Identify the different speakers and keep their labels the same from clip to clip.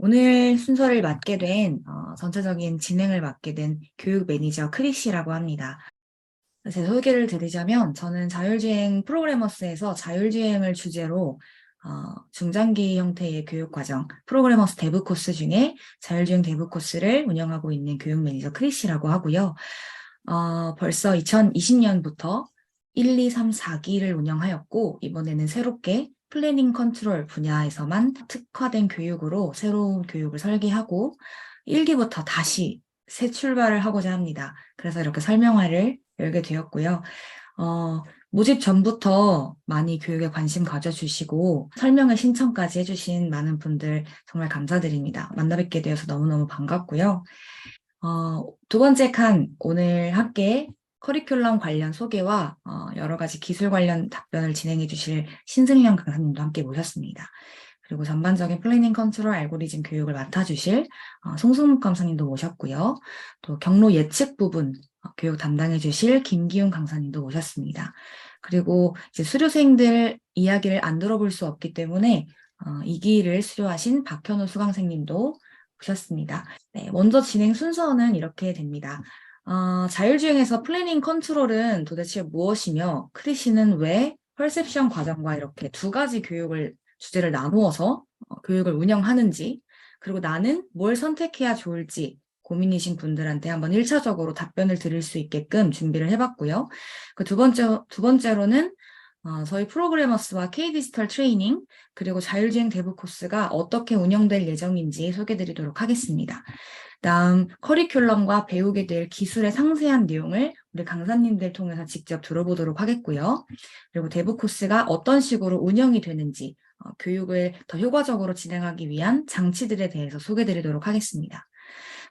Speaker 1: 오늘 순서를 맡게 된, 전체적인 진행을 맡게 된 교육 매니저 크리시라고 합니다. 제 소개를 드리자면, 저는 자율주행 프로그래머스에서 자율주행을 주제로 중장기 형태의 교육과정, 프로그래머스 데브 코스 중에 자율주행 데브 코스를 운영하고 있는 교육 매니저 크리시라고 하고요. 벌써 2020년부터 1, 2, 3, 4기를 운영하였고, 이번에는 새롭게 플래닝 컨트롤 분야에서만 특화된 교육으로 새로운 교육을 설계하고 1기부터 다시 새 출발을 하고자 합니다. 그래서 이렇게 설명회를 열게 되었고요. 모집 전부터 많이 교육에 관심 가져주시고 설명회 신청까지 해주신 많은 분들 정말 감사드립니다. 만나 뵙게 되어서 너무너무 반갑고요. 두 번째 칸, 오늘 학계 커리큘럼 관련 소개와 여러 가지 기술 관련 답변을 진행해 주실 신승현 강사님도 함께 모셨습니다. 그리고 전반적인 플래닝 컨트롤 알고리즘 교육을 맡아주실 송승묵 강사님도 모셨고요. 또 경로 예측 부분 교육 담당해 주실 김기훈 강사님도 모셨습니다. 그리고 이제 수료생들 이야기를 안 들어볼 수 없기 때문에 2기를 수료하신 박현우 수강생님도 모셨습니다. 네, 먼저 진행 순서는 이렇게 됩니다. 자율주행에서 플래닝 컨트롤은 도대체 무엇이며 크리시는 왜 펄셉션 과정과 이렇게 두 가지 주제를 나누어서 교육을 운영하는지, 그리고 나는 뭘 선택해야 좋을지 고민이신 분들한테 한번 1차적으로 답변을 드릴 수 있게끔 준비를 해봤고요. 그 두 번째로는 저희 프로그래머스와 K-디지털 트레이닝, 그리고 자율주행 데브 코스가 어떻게 운영될 예정인지 소개드리도록 하겠습니다. 다음 커리큘럼과 배우게 될 기술의 상세한 내용을 우리 강사님들 통해서 직접 들어보도록 하겠고요. 그리고 데브 코스가 어떤 식으로 운영이 되는지, 교육을 더 효과적으로 진행하기 위한 장치들에 대해서 소개드리도록 하겠습니다.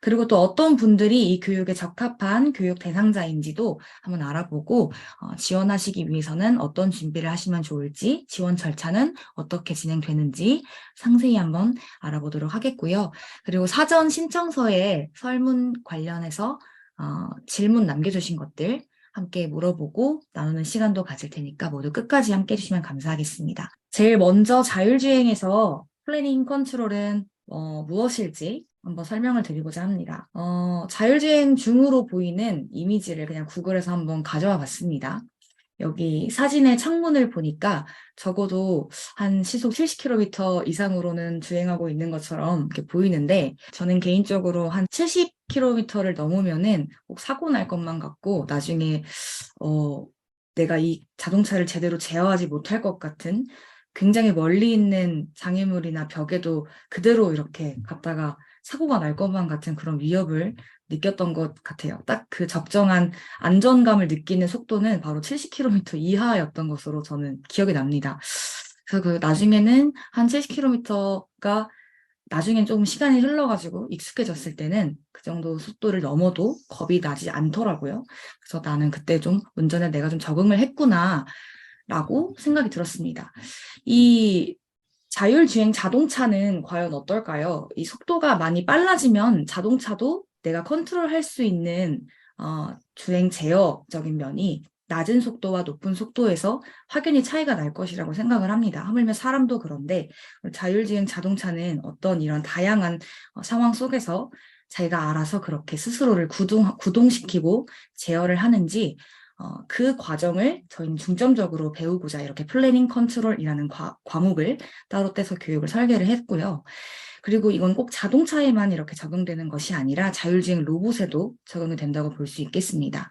Speaker 1: 그리고 또 어떤 분들이 이 교육에 적합한 교육 대상자인지도 한번 알아보고 지원하시기 위해서는 어떤 준비를 하시면 좋을지, 지원 절차는 어떻게 진행되는지 상세히 한번 알아보도록 하겠고요. 그리고 사전 신청서에 설문 관련해서 질문 남겨주신 것들 함께 물어보고 나누는 시간도 가질 테니까 모두 끝까지 함께 해주시면 감사하겠습니다. 제일 먼저 자율주행에서 플래닝 컨트롤은 무엇일지 한번 설명을 드리고자 합니다. 자율주행 중으로 보이는 이미지를 그냥 구글에서 한번 가져와 봤습니다. 여기 사진의 창문을 보니까 적어도 한 시속 70km 이상으로는 주행하고 있는 것처럼 이렇게 보이는데 저는 개인적으로 한 70km를 넘으면은 꼭 사고 날 것만 같고 나중에 내가 이 자동차를 제대로 제어하지 못할 것 같은 굉장히 멀리 있는 장애물이나 벽에도 그대로 이렇게 갔다가 사고가 날 것만 같은 그런 위협을 느꼈던 것 같아요. 딱 그 적정한 안전감을 느끼는 속도는 바로 70km 이하였던 것으로 저는 기억이 납니다. 그래서 그 나중에는 한 70km가 나중엔 조금 시간이 흘러가지고 익숙해졌을 때는 그 정도 속도를 넘어도 겁이 나지 않더라고요. 그래서 나는 그때 좀 운전에 내가 좀 적응을 했구나 라고 생각이 들었습니다. 이 자율주행 자동차는 과연 어떨까요? 이 속도가 많이 빨라지면 자동차도 내가 컨트롤할 수 있는 주행 제어적인 면이 낮은 속도와 높은 속도에서 확연히 차이가 날 것이라고 생각을 합니다. 하물며 사람도 그런데 자율주행 자동차는 어떤 이런 다양한 상황 속에서 자기가 알아서 그렇게 스스로를 구동시키고 제어를 하는지 그 과정을 저희는 중점적으로 배우고자 이렇게 플래닝 컨트롤이라는 과목을 따로 떼서 교육을 설계를 했고요. 그리고 이건 꼭 자동차에만 이렇게 적용되는 것이 아니라 자율주행 로봇에도 적용이 된다고 볼 수 있겠습니다.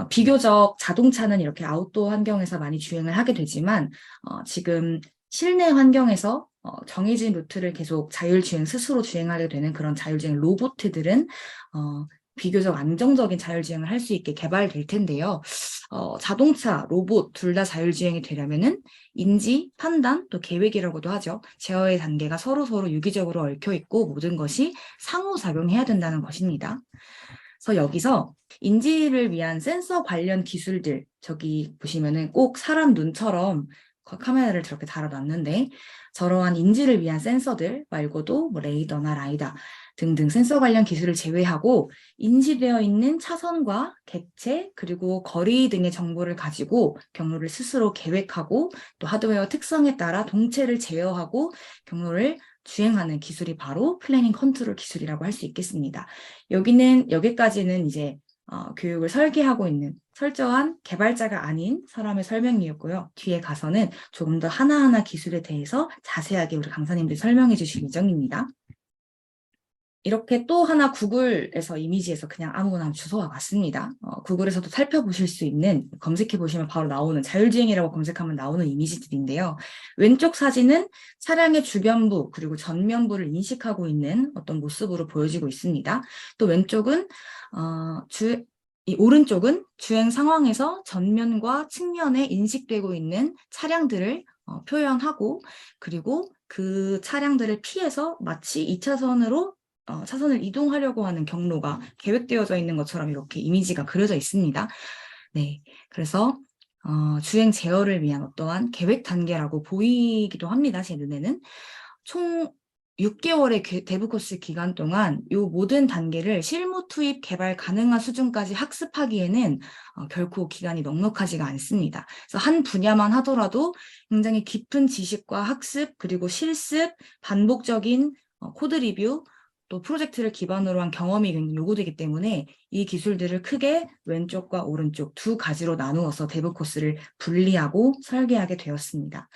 Speaker 1: 비교적 자동차는 이렇게 아웃도어 환경에서 많이 주행을 하게 되지만 지금 실내 환경에서 정해진 루트를 계속 자율주행 스스로 주행하게 되는 그런 자율주행 로봇들은 비교적 안정적인 자율주행을 할 수 있게 개발될 텐데요. 자동차, 로봇 둘 다 자율주행이 되려면은 인지, 판단, 또 계획이라고도 하죠. 제어의 단계가 서로서로 유기적으로 얽혀 있고 모든 것이 상호작용해야 된다는 것입니다. 그래서 여기서 인지를 위한 센서 관련 기술들, 저기 보시면은 꼭 사람 눈처럼 카메라를 저렇게 달아놨는데 저러한 인지를 위한 센서들 말고도 뭐 레이더나 라이다 등등 센서 관련 기술을 제외하고 인지되어 있는 차선과 객체 그리고 거리 등의 정보를 가지고 경로를 스스로 계획하고 또 하드웨어 특성에 따라 동체를 제어하고 경로를 주행하는 기술이 바로 플래닝 컨트롤 기술이라고 할 수 있겠습니다. 여기까지는 이제 교육을 설계하고 있는 철저한 개발자가 아닌 사람의 설명이었고요. 뒤에 가서는 조금 더 하나하나 기술에 대해서 자세하게 우리 강사님들이 설명해 주실 예정입니다. 이렇게 또 하나 구글에서 이미지에서 그냥 아무거나 주소와 같습니다. 구글에서도 살펴보실 수 있는, 검색해 보시면 바로 나오는, 자율주행이라고 검색하면 나오는 이미지들인데요. 왼쪽 사진은 차량의 주변부 그리고 전면부를 인식하고 있는 어떤 모습으로 보여지고 있습니다. 또 왼쪽은 이 오른쪽은 주행 상황에서 전면과 측면에 인식되고 있는 차량들을 표현하고, 그리고 그 차량들을 피해서 마치 2차선으로 차선을 이동하려고 하는 경로가 계획되어져 있는 것처럼 이렇게 이미지가 그려져 있습니다. 네, 그래서 주행 제어를 위한 어떠한 계획 단계라고 보이기도 합니다. 제 눈에는. 총 6개월의 대부 코스 기간 동안 이 모든 단계를 실무 투입 개발 가능한 수준까지 학습하기에는 결코 기간이 넉넉하지가 않습니다. 그래서 한 분야만 하더라도 굉장히 깊은 지식과 학습, 그리고 실습, 반복적인 코드 리뷰, 또 프로젝트를 기반으로 한 경험이 굉장히 요구되기 때문에 이 기술들을 크게 왼쪽과 오른쪽 두 가지로 나누어서 대부 코스를 분리하고 설계하게 되었습니다.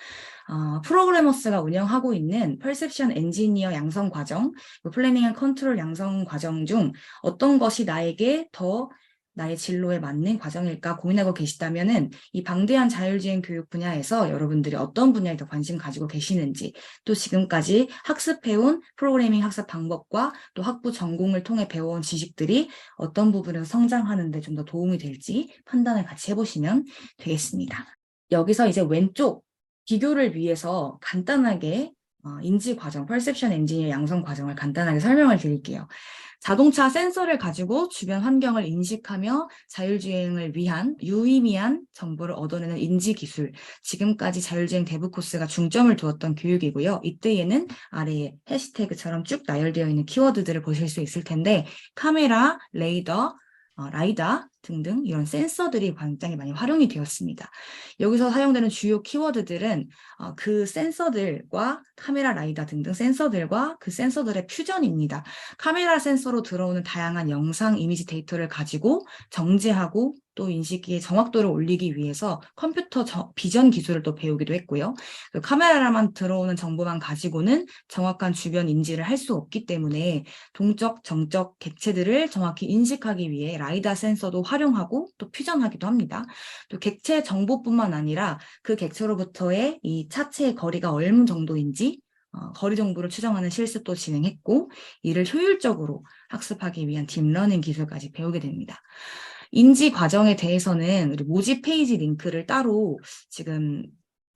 Speaker 1: 프로그래머스가 운영하고 있는 퍼셉션 엔지니어 양성 과정, 플래닝 앤 컨트롤 양성 과정 중 어떤 것이 나의 진로에 맞는 과정일까 고민하고 계시다면은 이 방대한 자율주행 교육 분야에서 여러분들이 어떤 분야에 더 관심 가지고 계시는지, 또 지금까지 학습해온 프로그래밍 학습 방법과 또 학부 전공을 통해 배워온 지식들이 어떤 부분에서 성장하는 데 좀 더 도움이 될지 판단을 같이 해보시면 되겠습니다. 여기서 이제 왼쪽 비교를 위해서 간단하게 인지 과정, 퍼셉션 엔지니어 양성 과정을 간단하게 설명을 드릴게요. 자동차 센서를 가지고 주변 환경을 인식하며 자율주행을 위한 유의미한 정보를 얻어내는 인지 기술. 지금까지 자율주행 대부 코스가 중점을 두었던 교육이고요. 이때에는 아래에 해시태그처럼 쭉 나열되어 있는 키워드들을 보실 수 있을 텐데, 카메라, 레이더, 라이다 등등 이런 센서들이 굉장히 많이 활용이 되었습니다. 여기서 사용되는 주요 키워드들은 그 센서들과 카메라, 라이다 등등 센서들과 그 센서들의 퓨전입니다. 카메라 센서로 들어오는 다양한 영상, 이미지 데이터를 가지고 정제하고 또 인식기의 정확도를 올리기 위해서 컴퓨터 비전 기술을 또 배우기도 했고요. 그 카메라만 들어오는 정보만 가지고는 정확한 주변 인지를 할 수 없기 때문에 동적, 정적 객체들을 정확히 인식하기 위해 라이다 센서도 활용하고 또 퓨전하기도 합니다. 또 객체 정보뿐만 아니라 그 객체로부터의 이 차체의 거리가 얼마 정도인지 거리 정보를 추정하는 실습도 진행했고, 이를 효율적으로 학습하기 위한 딥러닝 기술까지 배우게 됩니다. 인지 과정에 대해서는 우리 모집 페이지 링크를 따로 지금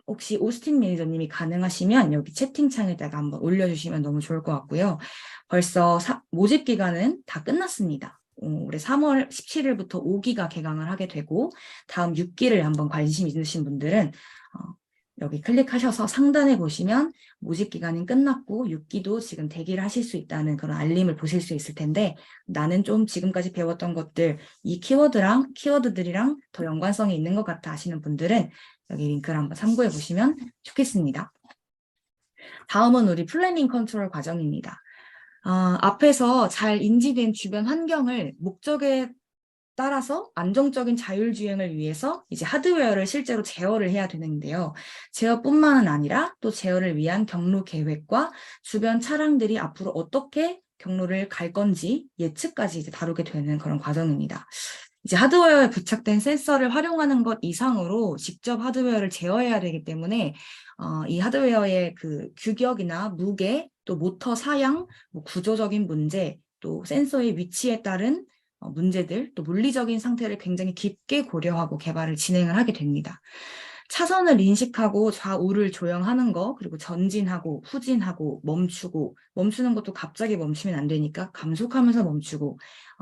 Speaker 1: 혹시 오스틴 매니저님이 가능하시면 여기 채팅창에다가 한번 올려주시면 너무 좋을 것 같고요. 벌써 모집 기간은 다 끝났습니다. 올해 3월 17일부터 5기가 개강을 하게 되고, 다음 6기를 한번 관심 있으신 분들은 여기 클릭하셔서 상단에 보시면 모집 기간은 끝났고 6기도 지금 대기를 하실 수 있다는 그런 알림을 보실 수 있을 텐데, 나는 좀 지금까지 배웠던 것들, 이 키워드들이랑 더 연관성이 있는 것 같아 하시는 분들은 여기 링크를 한번 참고해 보시면 좋겠습니다. 다음은 우리 플래닝 컨트롤 과정입니다. 앞에서 잘 인지된 주변 환경을 목적에 따라서 안정적인 자율주행을 위해서 이제 하드웨어를 실제로 제어를 해야 되는데요. 제어뿐만은 아니라 또 제어를 위한 경로 계획과 주변 차량들이 앞으로 어떻게 경로를 갈 건지 예측까지 이제 다루게 되는 그런 과정입니다. 이제 하드웨어에 부착된 센서를 활용하는 것 이상으로 직접 하드웨어를 제어해야 되기 때문에 이 하드웨어의 그 규격이나 무게, 또 모터 사양, 뭐 구조적인 문제, 또 센서의 위치에 따른 문제들, 또 물리적인 상태를 굉장히 깊게 고려하고 개발을 진행을 하게 됩니다. 차선을 인식하고 좌우를 조형하는 거, 그리고 전진하고 후진하고 멈추는 것도 갑자기 멈추면 안 되니까 감속하면서 멈추고,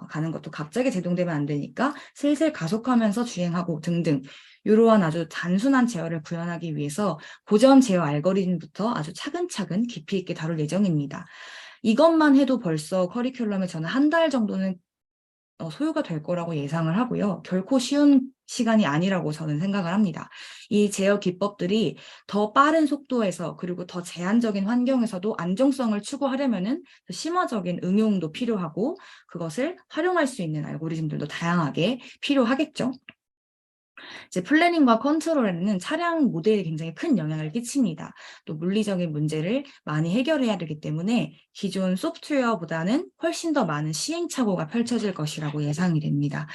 Speaker 1: 가는 것도 갑자기 제동되면 안 되니까 슬슬 가속하면서 주행하고 등등, 이러한 아주 단순한 제어를 구현하기 위해서 고전 제어 알고리즘부터 아주 차근차근 깊이 있게 다룰 예정입니다. 이것만 해도 벌써 커리큘럼에 저는 한 달 정도는 소요가 될 거라고 예상을 하고요. 결코 쉬운 시간이 아니라고 저는 생각을 합니다. 이 제어 기법들이 더 빠른 속도에서 그리고 더 제한적인 환경에서도 안정성을 추구하려면은 심화적인 응용도 필요하고 그것을 활용할 수 있는 알고리즘들도 다양하게 필요하겠죠. 이제 플래닝과 컨트롤에는 차량 모델이 굉장히 큰 영향을 끼칩니다. 또 물리적인 문제를 많이 해결해야 되기 때문에 기존 소프트웨어보다는 훨씬 더 많은 시행착오가 펼쳐질 것이라고 예상이 됩니다.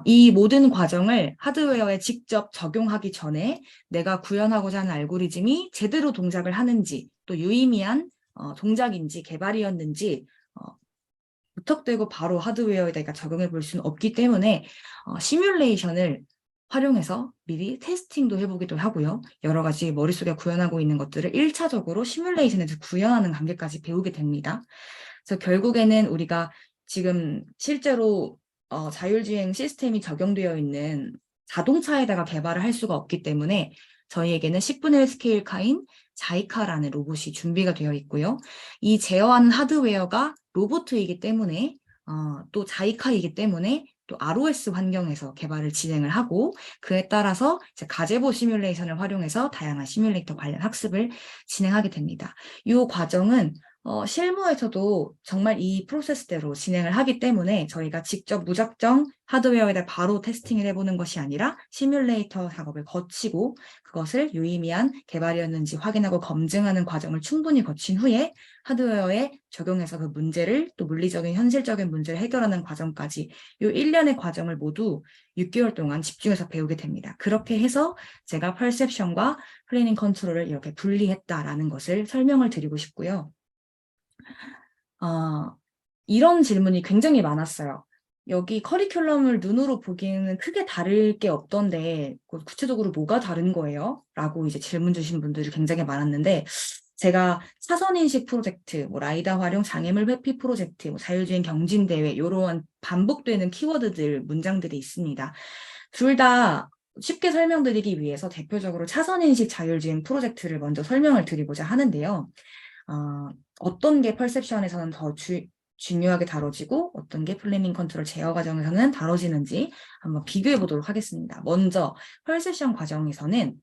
Speaker 1: 이 모든 과정을 하드웨어에 직접 적용하기 전에 내가 구현하고자 하는 알고리즘이 제대로 동작을 하는지 또 유의미한 동작인지 개발이었는지 무턱대고 바로 하드웨어에다가 적용해 볼 수는 없기 때문에 시뮬레이션을 활용해서 미리 테스팅도 해보기도 하고요. 여러 가지 머릿속에 구현하고 있는 것들을 1차적으로 시뮬레이션에서 구현하는 단계까지 배우게 됩니다. 그래서 결국에는 우리가 지금 실제로 자율주행 시스템이 적용되어 있는 자동차에다가 개발을 할 수가 없기 때문에 저희에게는 10분의 1 스케일카인 자이카라는 로봇이 준비가 되어 있고요. 이 제어하는 하드웨어가 로봇이기 때문에 또 자이카이기 때문에 또 ROS 환경에서 개발을 진행을 하고 그에 따라서 이제 가제보 시뮬레이션을 활용해서 다양한 시뮬레이터 관련 학습을 진행하게 됩니다. 이 과정은 실무에서도 정말 이 프로세스대로 진행을 하기 때문에 저희가 직접 무작정 하드웨어에다 바로 테스팅을 해보는 것이 아니라 시뮬레이터 작업을 거치고 그것을 유의미한 개발이었는지 확인하고 검증하는 과정을 충분히 거친 후에 하드웨어에 적용해서 그 문제를 또 물리적인 현실적인 문제를 해결하는 과정까지 이 1년의 과정을 모두 6개월 동안 집중해서 배우게 됩니다. 그렇게 해서 제가 퍼셉션과 플래닝 컨트롤을 이렇게 분리했다라는 것을 설명을 드리고 싶고요. 이런 질문이 굉장히 많았어요. 여기 커리큘럼을 눈으로 보기에는 크게 다를 게 없던데 구체적으로 뭐가 다른 거예요? 라고 이제 질문 주신 분들이 굉장히 많았는데 제가 차선인식 프로젝트, 뭐 라이다 활용 장애물 회피 프로젝트, 뭐 자율주행 경진대회 이런 반복되는 키워드들, 문장들이 있습니다. 둘 다 쉽게 설명드리기 위해서 대표적으로 차선인식 자율주행 프로젝트를 먼저 설명을 드리고자 하는데요. 어떤 게 퍼셉션에서는 더 중요하게 다뤄지고 어떤 게 플래닝 컨트롤 제어 과정에서는 다뤄지는지 한번 비교해 보도록 하겠습니다. 먼저 퍼셉션 과정에서는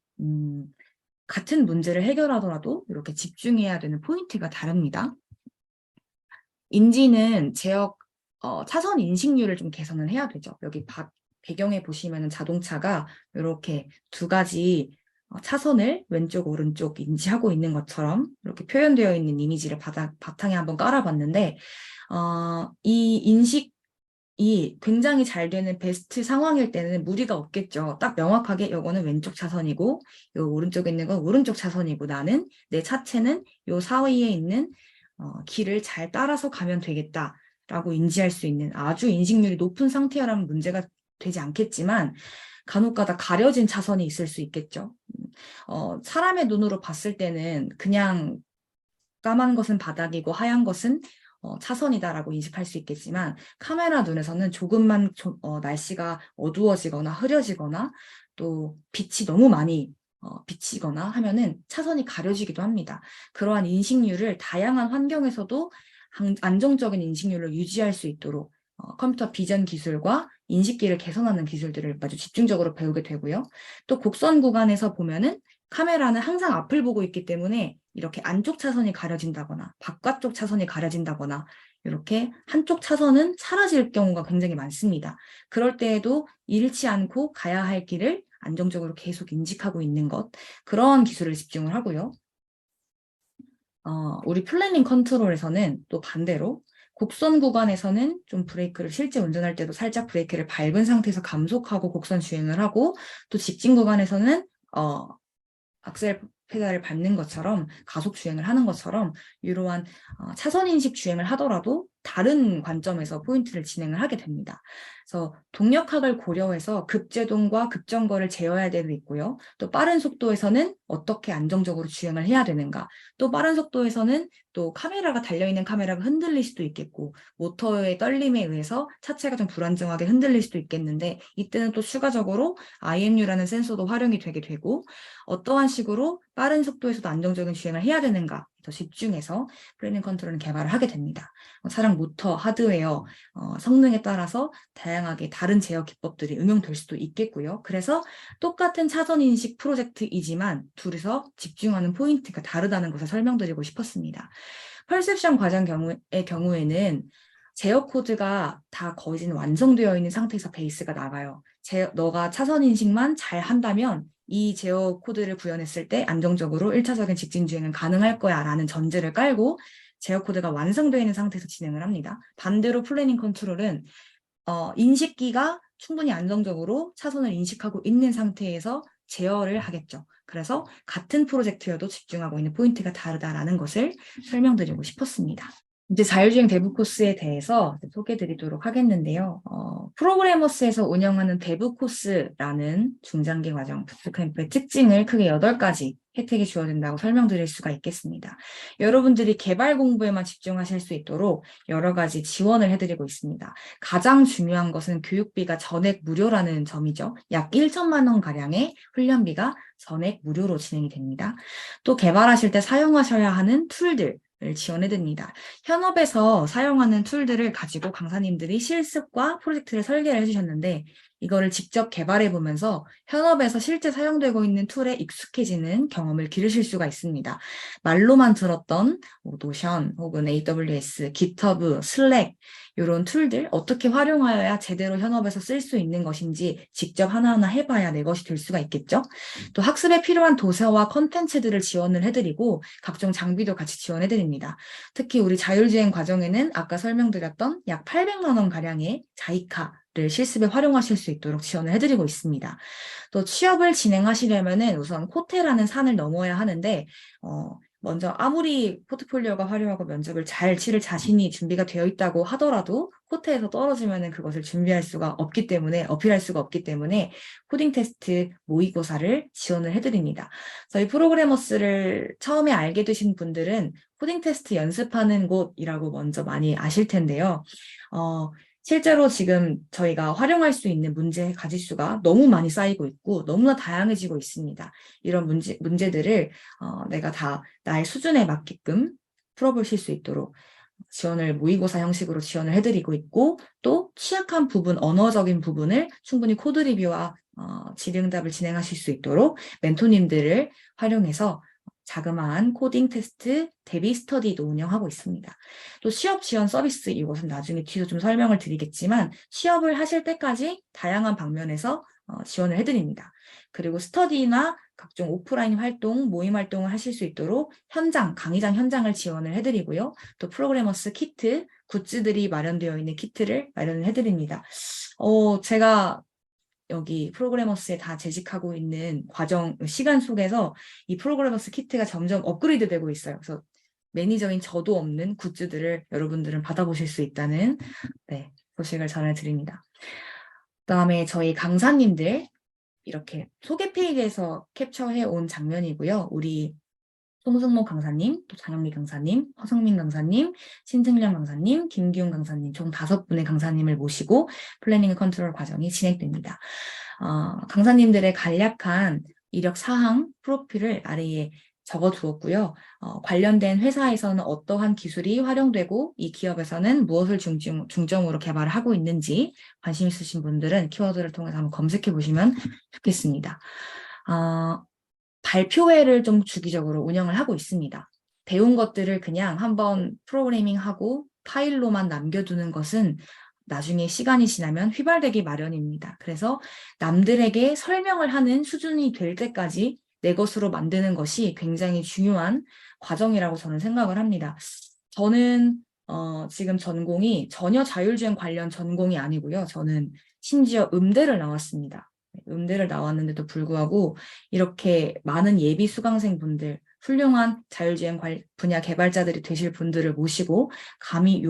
Speaker 1: 같은 문제를 해결하더라도 이렇게 집중해야 되는 포인트가 다릅니다. 인지는 차선 인식률을 좀 개선을 해야 되죠. 여기 배경에 보시면 자동차가 이렇게 두 가지 차선을 왼쪽, 오른쪽 인지하고 있는 것처럼 이렇게 표현되어 있는 이미지를 바탕에 한번 깔아봤는데 이 인식이 굉장히 잘 되는 베스트 상황일 때는 무리가 없겠죠. 딱 명확하게 이거는 왼쪽 차선이고 요 오른쪽에 있는 건 오른쪽 차선이고 나는 내 차체는 요 사이에 있는 길을 잘 따라서 가면 되겠다라고 인지할 수 있는 아주 인식률이 높은 상태라면 문제가 되지 않겠지만 간혹가다 가려진 차선이 있을 수 있겠죠. 사람의 눈으로 봤을 때는 그냥 까만 것은 바닥이고 하얀 것은 차선이다라고 인식할 수 있겠지만 카메라 눈에서는 조금만 날씨가 어두워지거나 흐려지거나 또 빛이 너무 많이 비치거나 하면은 차선이 가려지기도 합니다. 그러한 인식률을 다양한 환경에서도 안정적인 인식률을 유지할 수 있도록 컴퓨터 비전 기술과 인식기를 개선하는 기술들을 아주 집중적으로 배우게 되고요. 또 곡선 구간에서 보면은 카메라는 항상 앞을 보고 있기 때문에 이렇게 안쪽 차선이 가려진다거나 바깥쪽 차선이 가려진다거나 이렇게 한쪽 차선은 사라질 경우가 굉장히 많습니다. 그럴 때에도 잃지 않고 가야 할 길을 안정적으로 계속 인식하고 있는 것, 그런 기술을 집중을 하고요. 우리 플래닝 컨트롤에서는 또 반대로 곡선 구간에서는 좀 브레이크를 실제 운전할 때도 살짝 브레이크를 밟은 상태에서 감속하고 곡선 주행을 하고 또 직진 구간에서는 악셀 페달을 밟는 것처럼 가속 주행을 하는 것처럼 이러한 차선 인식 주행을 하더라도 다른 관점에서 포인트를 진행을 하게 됩니다. 그래서 동력학을 고려해서 급제동과 급정거를 제어해야 되고 있고요. 또 빠른 속도에서는 어떻게 안정적으로 주행을 해야 되는가. 또 빠른 속도에서는 또 카메라가 달려있는 카메라가 흔들릴 수도 있겠고 모터의 떨림에 의해서 차체가 좀 불안정하게 흔들릴 수도 있겠는데 이때는 또 추가적으로 IMU라는 센서도 활용이 되게 되고 어떠한 식으로 빠른 속도에서도 안정적인 주행을 해야 되는가 더 집중해서 플래닝 컨트롤은 개발을 하게 됩니다. 차량 모터, 하드웨어, 성능에 따라서 다양하게 다른 제어 기법들이 응용될 수도 있겠고요. 그래서 똑같은 차선 인식 프로젝트이지만 둘이서 집중하는 포인트가 다르다는 것을 설명드리고 싶었습니다. 퍼셉션 과정 경우에는 제어 코드가 다 거의 완성되어 있는 상태에서 베이스가 나가요. 너가 차선 인식만 잘 한다면 이 제어 코드를 구현했을 때 안정적으로 1차적인 직진 주행은 가능할 거야 라는 전제를 깔고 제어 코드가 완성되어 있는 상태에서 진행을 합니다. 반대로 플래닝 컨트롤은 인식기가 충분히 안정적으로 차선을 인식하고 있는 상태에서 제어를 하겠죠. 그래서 같은 프로젝트여도 집중하고 있는 포인트가 다르다라는 것을 설명드리고 싶었습니다. 이제 자율주행 대부 코스에 대해서 소개해드리도록 하겠는데요. 프로그래머스에서 운영하는 대부 코스라는 중장기 과정 부트캠프의 특징을 크게 8가지 혜택이 주어진다고 설명드릴 수가 있겠습니다. 여러분들이 개발 공부에만 집중하실 수 있도록 여러 가지 지원을 해드리고 있습니다. 가장 중요한 것은 교육비가 전액 무료라는 점이죠. 약 1천만 원 가량의 훈련비가 전액 무료로 진행이 됩니다. 또 개발하실 때 사용하셔야 하는 툴들 지원해드립니다. 현업에서 사용하는 툴들을 가지고 강사님들이 실습과 프로젝트를 설계를 해주셨는데 이거를 직접 개발해보면서 현업에서 실제 사용되고 있는 툴에 익숙해지는 경험을 기르실 수가 있습니다. 말로만 들었던 노션 혹은 AWS, GitHub, 슬랙 이런 툴들 어떻게 활용하여야 제대로 현업에서 쓸 수 있는 것인지 직접 하나하나 해봐야 내 것이 될 수가 있겠죠. 또 학습에 필요한 도서와 컨텐츠들을 지원을 해드리고 각종 장비도 같이 지원해드립니다. 특히 우리 자율주행 과정에는 아까 설명드렸던 약 800만 원 가량의 자이카를 실습에 활용하실 수 있도록 지원을 해드리고 있습니다. 또 취업을 진행하시려면은 우선 코테라는 산을 넘어야 하는데 먼저 아무리 포트폴리오가 화려하고 면접을 잘 치를 자신이 준비가 되어 있다고 하더라도 코테에서 떨어지면은 그것을 준비할 수가 없기 때문에 어필할 수가 없기 때문에 코딩 테스트 모의고사를 지원을 해드립니다. 저희 프로그래머스를 처음에 알게 되신 분들은 코딩 테스트 연습하는 곳이라고 먼저 많이 아실 텐데요. 실제로 지금 저희가 활용할 수 있는 문제 가지수가 너무 많이 쌓이고 있고 너무나 다양해지고 있습니다. 이런 문제들을 내가 다 나의 수준에 맞게끔 풀어보실 수 있도록 지원을 모의고사 형식으로 지원을 해드리고 있고 또 취약한 부분, 언어적인 부분을 충분히 코드 리뷰와 질의응답을 진행하실 수 있도록 멘토님들을 활용해서 자그마한 코딩 테스트, 대비 스터디도 운영하고 있습니다. 또 취업 지원 서비스, 이것은 나중에 뒤로 좀 설명을 드리겠지만 취업을 하실 때까지 다양한 방면에서 지원을 해드립니다. 그리고 스터디나 각종 오프라인 활동, 모임 활동을 하실 수 있도록 강의장 현장을 지원을 해드리고요. 또 프로그래머스 키트, 굿즈들이 마련되어 있는 키트를 마련을 해드립니다. 제가 여기 프로그래머스에 다 재직하고 있는 시간 속에서 이 프로그래머스 키트가 점점 업그레이드 되고 있어요. 그래서 매니저인 저도 없는 굿즈들을 여러분들은 받아보실 수 있다는 소식을 전해드립니다. 그다음에 저희 강사님들 이렇게 소개 페이지에서 캡처해 온 장면이고요. 우리 송승모 강사님, 또 장영미 강사님, 허성민 강사님, 신승련 강사님, 김기훈 강사님 총 5분의 강사님을 모시고 플래닝 컨트롤 과정이 진행됩니다. 강사님들의 간략한 이력 사항 프로필을 아래에 적어두었고요. 관련된 회사에서는 어떠한 기술이 활용되고 이 기업에서는 무엇을 중점으로 개발을 하고 있는지 관심 있으신 분들은 키워드를 통해서 한번 검색해 보시면 좋겠습니다. 발표회를 좀 주기적으로 운영을 하고 있습니다. 배운 것들을 그냥 한번 프로그래밍하고 파일로만 남겨두는 것은 나중에 시간이 지나면 휘발되기 마련입니다. 그래서 남들에게 설명을 하는 수준이 될 때까지 내 것으로 만드는 것이 굉장히 중요한 과정이라고 저는 생각을 합니다. 저는 지금 전공이 전혀 자율주행 관련 전공이 아니고요. 저는 심지어 음대를 나왔습니다. 음대를 나왔는데도 불구하고 이렇게 많은 예비 수강생분들, 훌륭한 자율주행 분야 개발자들이 되실 분들을 모시고 감히 이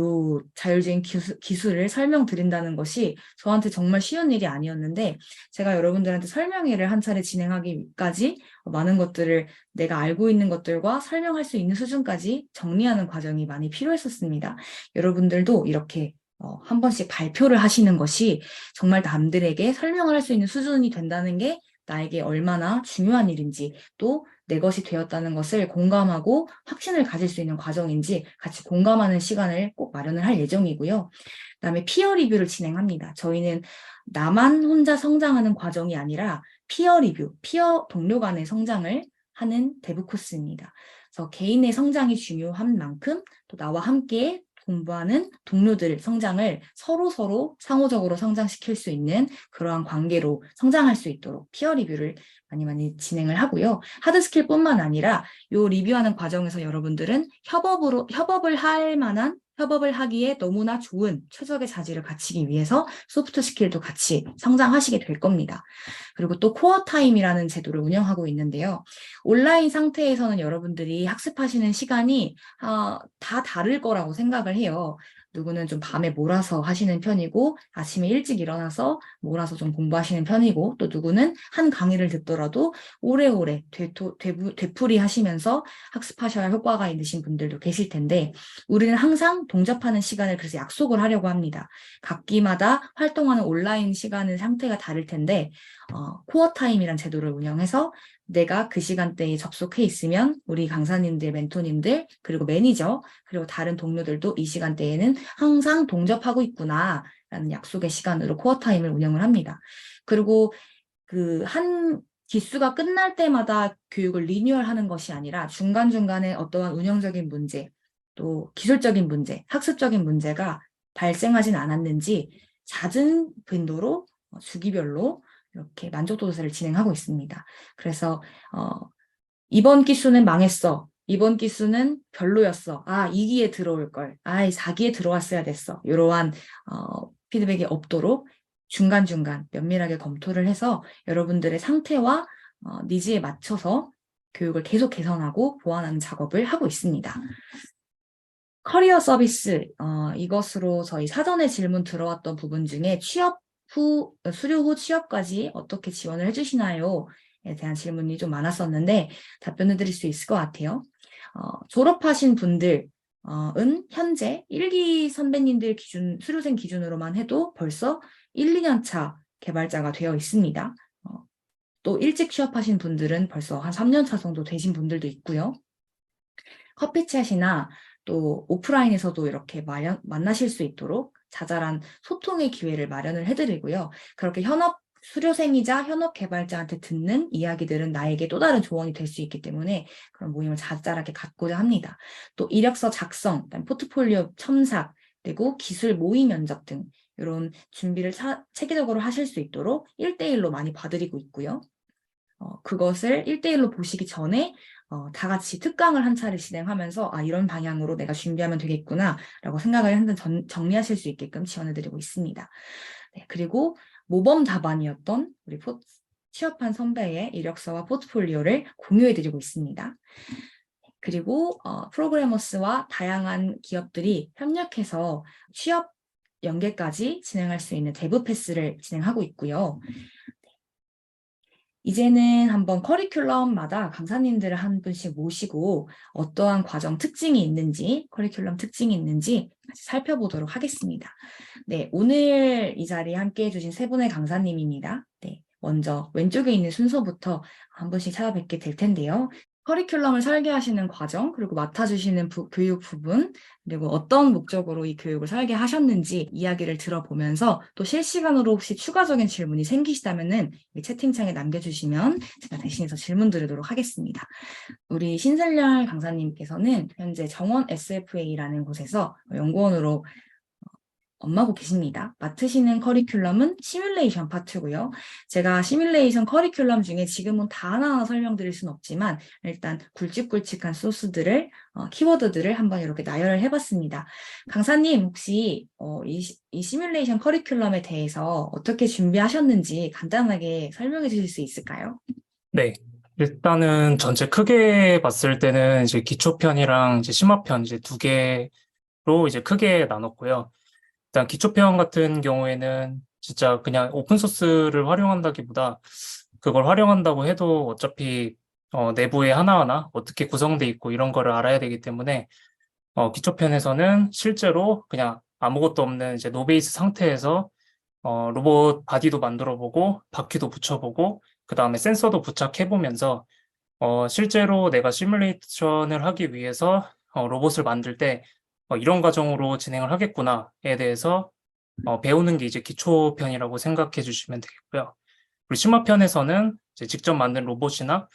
Speaker 1: 자율주행 기술을 설명드린다는 것이 저한테 정말 쉬운 일이 아니었는데 제가 여러분들한테 설명회를 한 차례 진행하기까지 많은 것들을 내가 알고 있는 것들과 설명할 수 있는 수준까지 정리하는 과정이 많이 필요했었습니다. 여러분들도 이렇게 한 번씩 발표를 하시는 것이 정말 남들에게 설명을 할 수 있는 수준이 된다는 게 나에게 얼마나 중요한 일인지 또 내 것이 되었다는 것을 공감하고 확신을 가질 수 있는 과정인지 같이 공감하는 시간을 꼭 마련을 할 예정이고요. 그다음에 피어 리뷰를 진행합니다. 저희는 나만 혼자 성장하는 과정이 아니라 피어 리뷰, 피어 동료 간의 성장을 하는 대부 코스입니다. 그래서 개인의 성장이 중요한 만큼 또 나와 함께 공부하는 동료들 성장을 서로 상호적으로 성장시킬 수 있는 그러한 관계로 성장할 수 있도록 피어 리뷰를 많이 진행을 하고요. 하드 스킬뿐만 아니라 이 리뷰하는 과정에서 여러분들은 협업을 할 만한 협업을 하기에 너무나 좋은 최적의 자질을 갖추기 위해서 소프트 스킬도 같이 성장하시게 될 겁니다. 그리고 또 코어 타임이라는 제도를 운영하고 있는데요. 온라인 상태에서는 여러분들이 학습하시는 시간이 다 다를 거라고 생각을 해요. 누구는 좀 밤에 몰아서 하시는 편이고 아침에 일찍 일어나서 몰아서 좀 공부하시는 편이고 또 누구는 한 강의를 듣더라도 오래오래 되풀이 하시면서 학습하셔야 효과가 있으신 분들도 계실 텐데 우리는 항상 동접하는 시간을 그래서 약속을 하려고 합니다. 각기마다 활동하는 온라인 시간의 상태가 다를 텐데 코어 타임이란 제도를 운영해서 내가 그 시간대에 접속해 있으면 우리 강사님들, 멘토님들, 그리고 매니저, 그리고 다른 동료들도 이 시간대에는 항상 동접하고 있구나 라는 약속의 시간으로 코어 타임을 운영을 합니다. 그리고 그 한 기수가 끝날 때마다 교육을 리뉴얼하는 것이 아니라 중간중간에 어떠한 운영적인 문제, 또 기술적인 문제, 학습적인 문제가 발생하진 않았는지 잦은 빈도로 주기별로 이렇게 만족도 조사를 진행하고 있습니다. 그래서 이번 기수는 망했어. 이번 기수는 별로였어. 아, 2기에 들어올 걸. 아, 4기에 들어왔어야 됐어. 이러한 피드백이 없도록 중간중간 면밀하게 검토를 해서 여러분들의 상태와 니즈에 맞춰서 교육을 계속 개선하고 보완하는 작업을 하고 있습니다. 커리어 서비스, 이것으로 저희 사전에 질문 들어왔던 부분 중에 수료 후 취업까지 어떻게 지원을 해주시나요? 에 대한 질문이 좀 많았었는데 답변을 드릴 수 있을 것 같아요. 졸업하신 분들은 현재 1기 선배님들 수료생 기준으로만 해도 벌써 1, 2년 차 개발자가 되어 있습니다. 또 일찍 취업하신 분들은 벌써 한 3년 차 정도 되신 분들도 있고요. 커피챗이나 또 오프라인에서도 이렇게 만나실 수 있도록 자잘한 소통의 기회를 마련을 해드리고요. 그렇게 수료생이자 현업 개발자한테 듣는 이야기들은 나에게 또 다른 조언이 될 수 있기 때문에 그런 모임을 자잘하게 갖고자 합니다. 또 이력서 작성, 포트폴리오 첨삭, 그리고 기술 모의 면접 등 이런 준비를 체계적으로 하실 수 있도록 1대1로 많이 봐드리고 있고요. 그것을 1대1로 보시기 전에 다 같이 특강을 한 차례 진행하면서 이런 방향으로 내가 준비하면 되겠구나 라고 생각을 한번 정리하실 수 있게끔 지원해드리고 있습니다. 네, 그리고 모범 답안이었던 우리 취업한 선배의 이력서와 포트폴리오를 공유해드리고 있습니다. 그리고 프로그래머스와 다양한 기업들이 협력해서 취업 연계까지 진행할 수 있는 데브 패스를 진행하고 있고요. 이제는 한번 커리큘럼마다 강사님들을 한 분씩 모시고 어떠한 과정 특징이 있는지, 커리큘럼 특징이 있는지 같이 살펴보도록 하겠습니다. 네, 오늘 이 자리에 함께 해주신 세 분의 강사님입니다. 네, 먼저 왼쪽에 있는 순서부터 한 분씩 찾아뵙게 될 텐데요. 커리큘럼을 설계하시는 과정, 그리고 맡아주시는 교육 부분, 그리고 어떤 목적으로 이 교육을 설계하셨는지 이야기를 들어보면서 또 실시간으로 혹시 추가적인 질문이 생기시다면은 채팅창에 남겨주시면 제가 대신해서 질문 드리도록 하겠습니다. 우리 신슬렬 강사님께서는 현재 정원 SFA라는 곳에서 연구원으로 업무하고 계십니다. 맡으시는 커리큘럼은 시뮬레이션 파트고요. 제가 시뮬레이션 커리큘럼 중에 지금은 다 하나하나 설명드릴 수는 없지만 일단 굵직굵직한 소스들을 키워드들을 한번 이렇게 나열을 해봤습니다. 강사님 혹시 이 시뮬레이션 커리큘럼에 대해서 어떻게 준비하셨는지 간단하게 설명해 주실 수 있을까요?
Speaker 2: 네. 일단은 전체 크게 봤을 때는 이제 기초편이랑 이제 심화편 이제 두 개로 이제 크게 나눴고요. 일단 기초편 같은 경우에는 진짜 그냥 오픈소스를 활용한다기보다 그걸 활용한다고 해도 어차피 내부에 하나하나 어떻게 구성돼 있고 이런 거를 알아야 되기 때문에 기초편에서는 실제로 그냥 아무것도 없는 이제 노베이스 상태에서 로봇 바디도 만들어 보고 바퀴도 붙여보고 그 다음에 센서도 부착해보면서 실제로 내가 시뮬레이션을 하기 위해서 로봇을 만들 때 이런 과정으로 진행을 하겠구나에 대해서 배우는 게 이제 기초편이라고 생각해 주시면 되겠고요. 그리고 심화편에서는 이제 직접 만든 로봇이나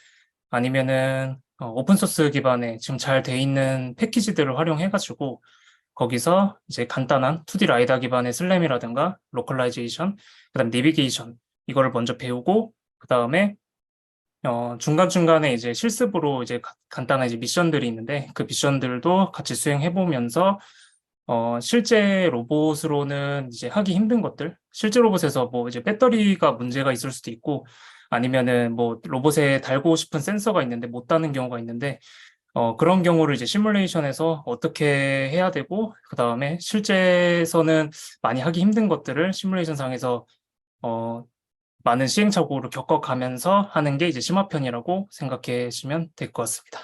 Speaker 2: 아니면은 오픈소스 기반의 지금 잘 돼 있는 패키지들을 활용해가지고 거기서 이제 간단한 2D 라이다 기반의 슬램이라든가 로컬라이제이션, 그다음 내비게이션 이거를 먼저 배우고 그다음에 중간중간에 이제 실습으로 이제 간단한 이제 미션들이 있는데 그 미션들도 같이 수행해 보면서 실제 로봇으로는 이제 하기 힘든 것들, 실제 로봇에서 뭐 이제 배터리가 문제가 있을 수도 있고 아니면은 뭐 로봇에 달고 싶은 센서가 있는데 못 다는 경우가 있는데 그런 경우를 이제 시뮬레이션에서 어떻게 해야 되고, 그 다음에 실제에서는 많이 하기 힘든 것들을 시뮬레이션 상에서 어, 많은 시행착오를 겪어가면서 하는 게 이제 심화편이라고 생각하시면 될 것 같습니다.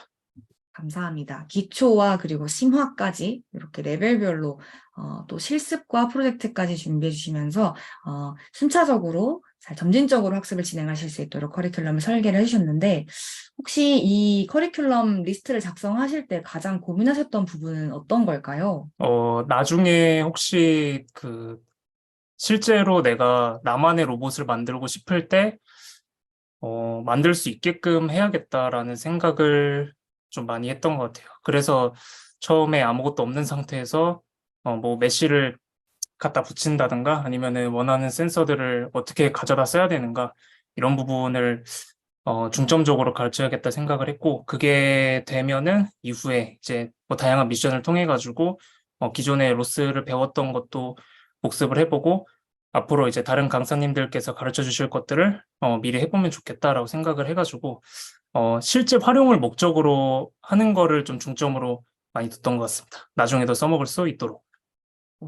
Speaker 1: 감사합니다. 기초와 그리고 심화까지 이렇게 레벨별로 또 실습과 프로젝트까지 준비해 주시면서 순차적으로 잘 점진적으로 학습을 진행하실 수 있도록 커리큘럼을 설계를 해주셨는데 혹시 이 커리큘럼 리스트를 작성하실 때 가장 고민하셨던 부분은 어떤 걸까요?
Speaker 2: 나중에 혹시 실제로 내가 나만의 로봇을 만들고 싶을 때 만들 수 있게끔 해야겠다라는 생각을 좀 많이 했던 것 같아요. 그래서 처음에 아무것도 없는 상태에서 뭐 메쉬를 갖다 붙인다든가 아니면은 원하는 센서들을 어떻게 가져다 써야 되는가 이런 부분을 중점적으로 가르쳐야겠다 생각을 했고 그게 되면은 이후에 이제 뭐 다양한 미션을 통해 가지고 기존에 로스를 배웠던 것도 복습을 해보고 앞으로 이제 다른 강사님들께서 가르쳐 주실 것들을 미리 해보면 좋겠다라고 생각을 해가지고 실제 활용을 목적으로 하는 거를 좀 중점으로 많이 뒀던 것 같습니다. 나중에도 써먹을 수 있도록.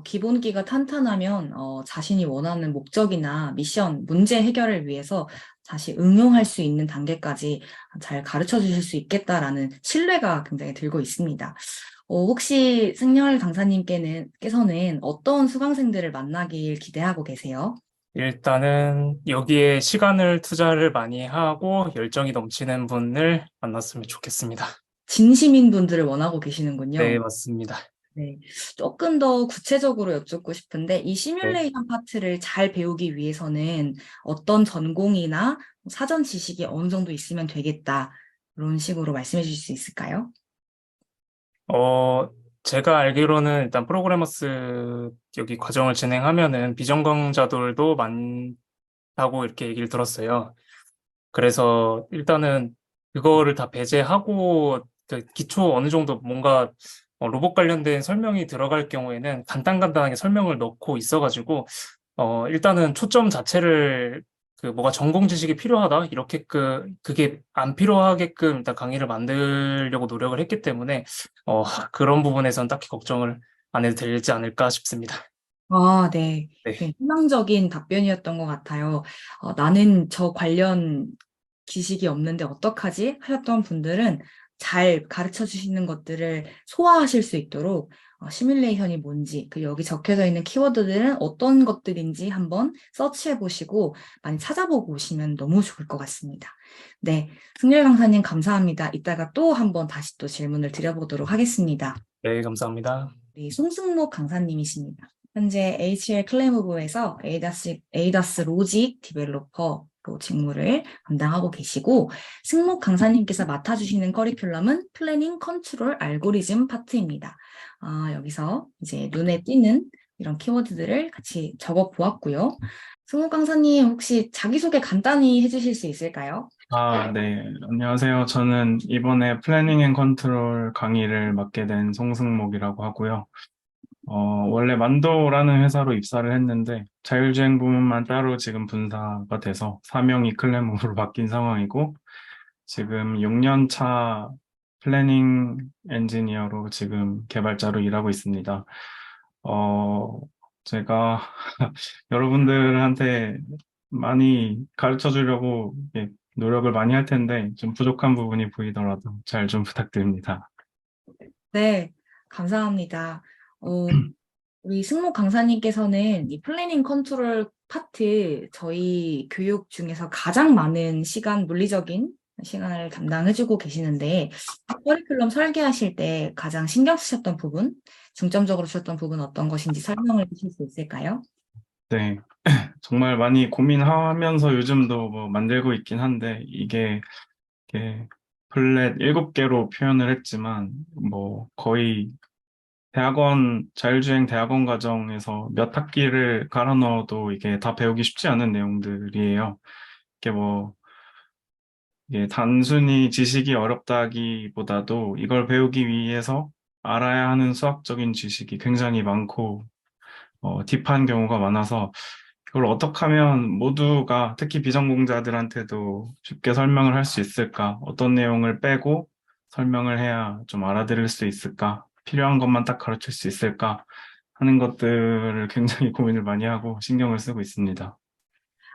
Speaker 1: 기본기가 탄탄하면 자신이 원하는 목적이나 미션, 문제 해결을 위해서 다시 응용할 수 있는 단계까지 잘 가르쳐 주실 수 있겠다라는 신뢰가 굉장히 들고 있습니다. 혹시 승열 강사님께서는 어떤 수강생들을 만나길 기대하고 계세요?
Speaker 2: 일단은 여기에 시간을 투자를 많이 하고 열정이 넘치는 분을 만났으면 좋겠습니다.
Speaker 1: 진심인 분들을 원하고
Speaker 2: 네,
Speaker 1: 계시는군요.
Speaker 2: 맞습니다.
Speaker 1: 네. 조금 더 구체적으로 여쭙고 싶은데, 이
Speaker 2: 네.
Speaker 1: 시뮬레이션 파트를 잘 배우기 위해서는 어떤 전공이나 사전 지식이 어느 정도 있으면 되겠다. 그런 식으로 말씀해 주실 수 있을까요?
Speaker 2: 어, 제가 알기로는 일단 프로그래머스 여기 과정을 진행하면은 비전공자들도 많다고 이렇게 얘기를 들었어요. 그래서 일단은 그거를 다 배제하고 그 기초 어느 정도 뭔가 로봇 관련된 설명이 들어갈 경우에는 간단하게 설명을 넣고 있어가지고 일단은 초점 자체를 뭐가 전공 지식이 필요하다 이렇게 그게 안 필요하게끔 일단 강의를 만들려고 노력을 했기 때문에 그런 부분에선 딱히 걱정을 안 해도 되지 않을까 싶습니다.
Speaker 1: 아, 네.
Speaker 2: 네.
Speaker 1: 네, 희망적인 답변이었던 것 같아요. 나는 저 관련 지식이 없는데 어떡하지? 하셨던 분들은 잘 가르쳐 주시는 것들을 소화하실 수 있도록 시뮬레이션이 뭔지, 그 여기 적혀져 있는 키워드들은 어떤 것들인지 한번 서치해 보시고 많이 찾아보고 오시면 너무 좋을 것 같습니다. 네. 승렬 강사님 감사합니다. 이따가 또 한번 다시 또 질문을 드려보도록 하겠습니다.
Speaker 2: 네, 감사합니다.
Speaker 1: 네, 송승목 강사님이십니다. 현재 HL 클레모브에서 에이다스 로직 디벨로퍼로 직무를 담당하고 계시고, 승목 강사님께서 맡아주시는 커리큘럼은 플래닝 컨트롤 알고리즘 파트입니다. 여기서 이제 눈에 띄는 이런 키워드들을 같이 적어 보았고요. 승목 강사님 혹시 자기소개 간단히 해주실 수 있을까요?
Speaker 3: 네. 안녕하세요. 저는 이번에 플래닝 앤 컨트롤 강의를 맡게 된 송승목이라고 하고요. 원래 만도라는 회사로 입사를 했는데 자율주행 부문만 따로 지금 분사가 돼서 사명이 클레모로 바뀐 상황이고 지금 6년 차 플래닝 엔지니어로 지금 개발자로 일하고 있습니다. 어, 제가 여러분들한테 많이 가르쳐 주려고 노력을 많이 할 텐데 좀 부족한 부분이 보이더라도 잘 좀 부탁드립니다.
Speaker 1: 네, 감사합니다. 어, 우리 승목 강사님께서는 이 플래닝 컨트롤 파트 저희 교육 중에서 가장 많은 시간, 물리적인 시간을 담당해주고 계시는데 커리큘럼 설계하실 때 가장 신경 쓰셨던 부분, 중점적으로 쓰셨던 부분 어떤 것인지 설명을 해주실 수 있을까요?
Speaker 3: 네. 정말 많이 고민하면서 요즘도 뭐 만들고 있긴 한데, 이게 플랫 7개로 표현을 했지만, 뭐 거의 자율주행 대학원 과정에서 몇 학기를 갈아 넣어도 이게 다 배우기 쉽지 않은 내용들이에요. 이게 뭐, 이게 단순히 지식이 어렵다기보다도 이걸 배우기 위해서 알아야 하는 수학적인 지식이 굉장히 많고, 딥한 경우가 많아서 이걸 어떻게 하면 모두가 특히 비전공자들한테도 쉽게 설명을 할 수 있을까? 어떤 내용을 빼고 설명을 해야 좀 알아들을 수 있을까? 필요한 것만 딱 가르칠 수 있을까? 하는 것들을 굉장히 고민을 많이 하고 신경을 쓰고 있습니다.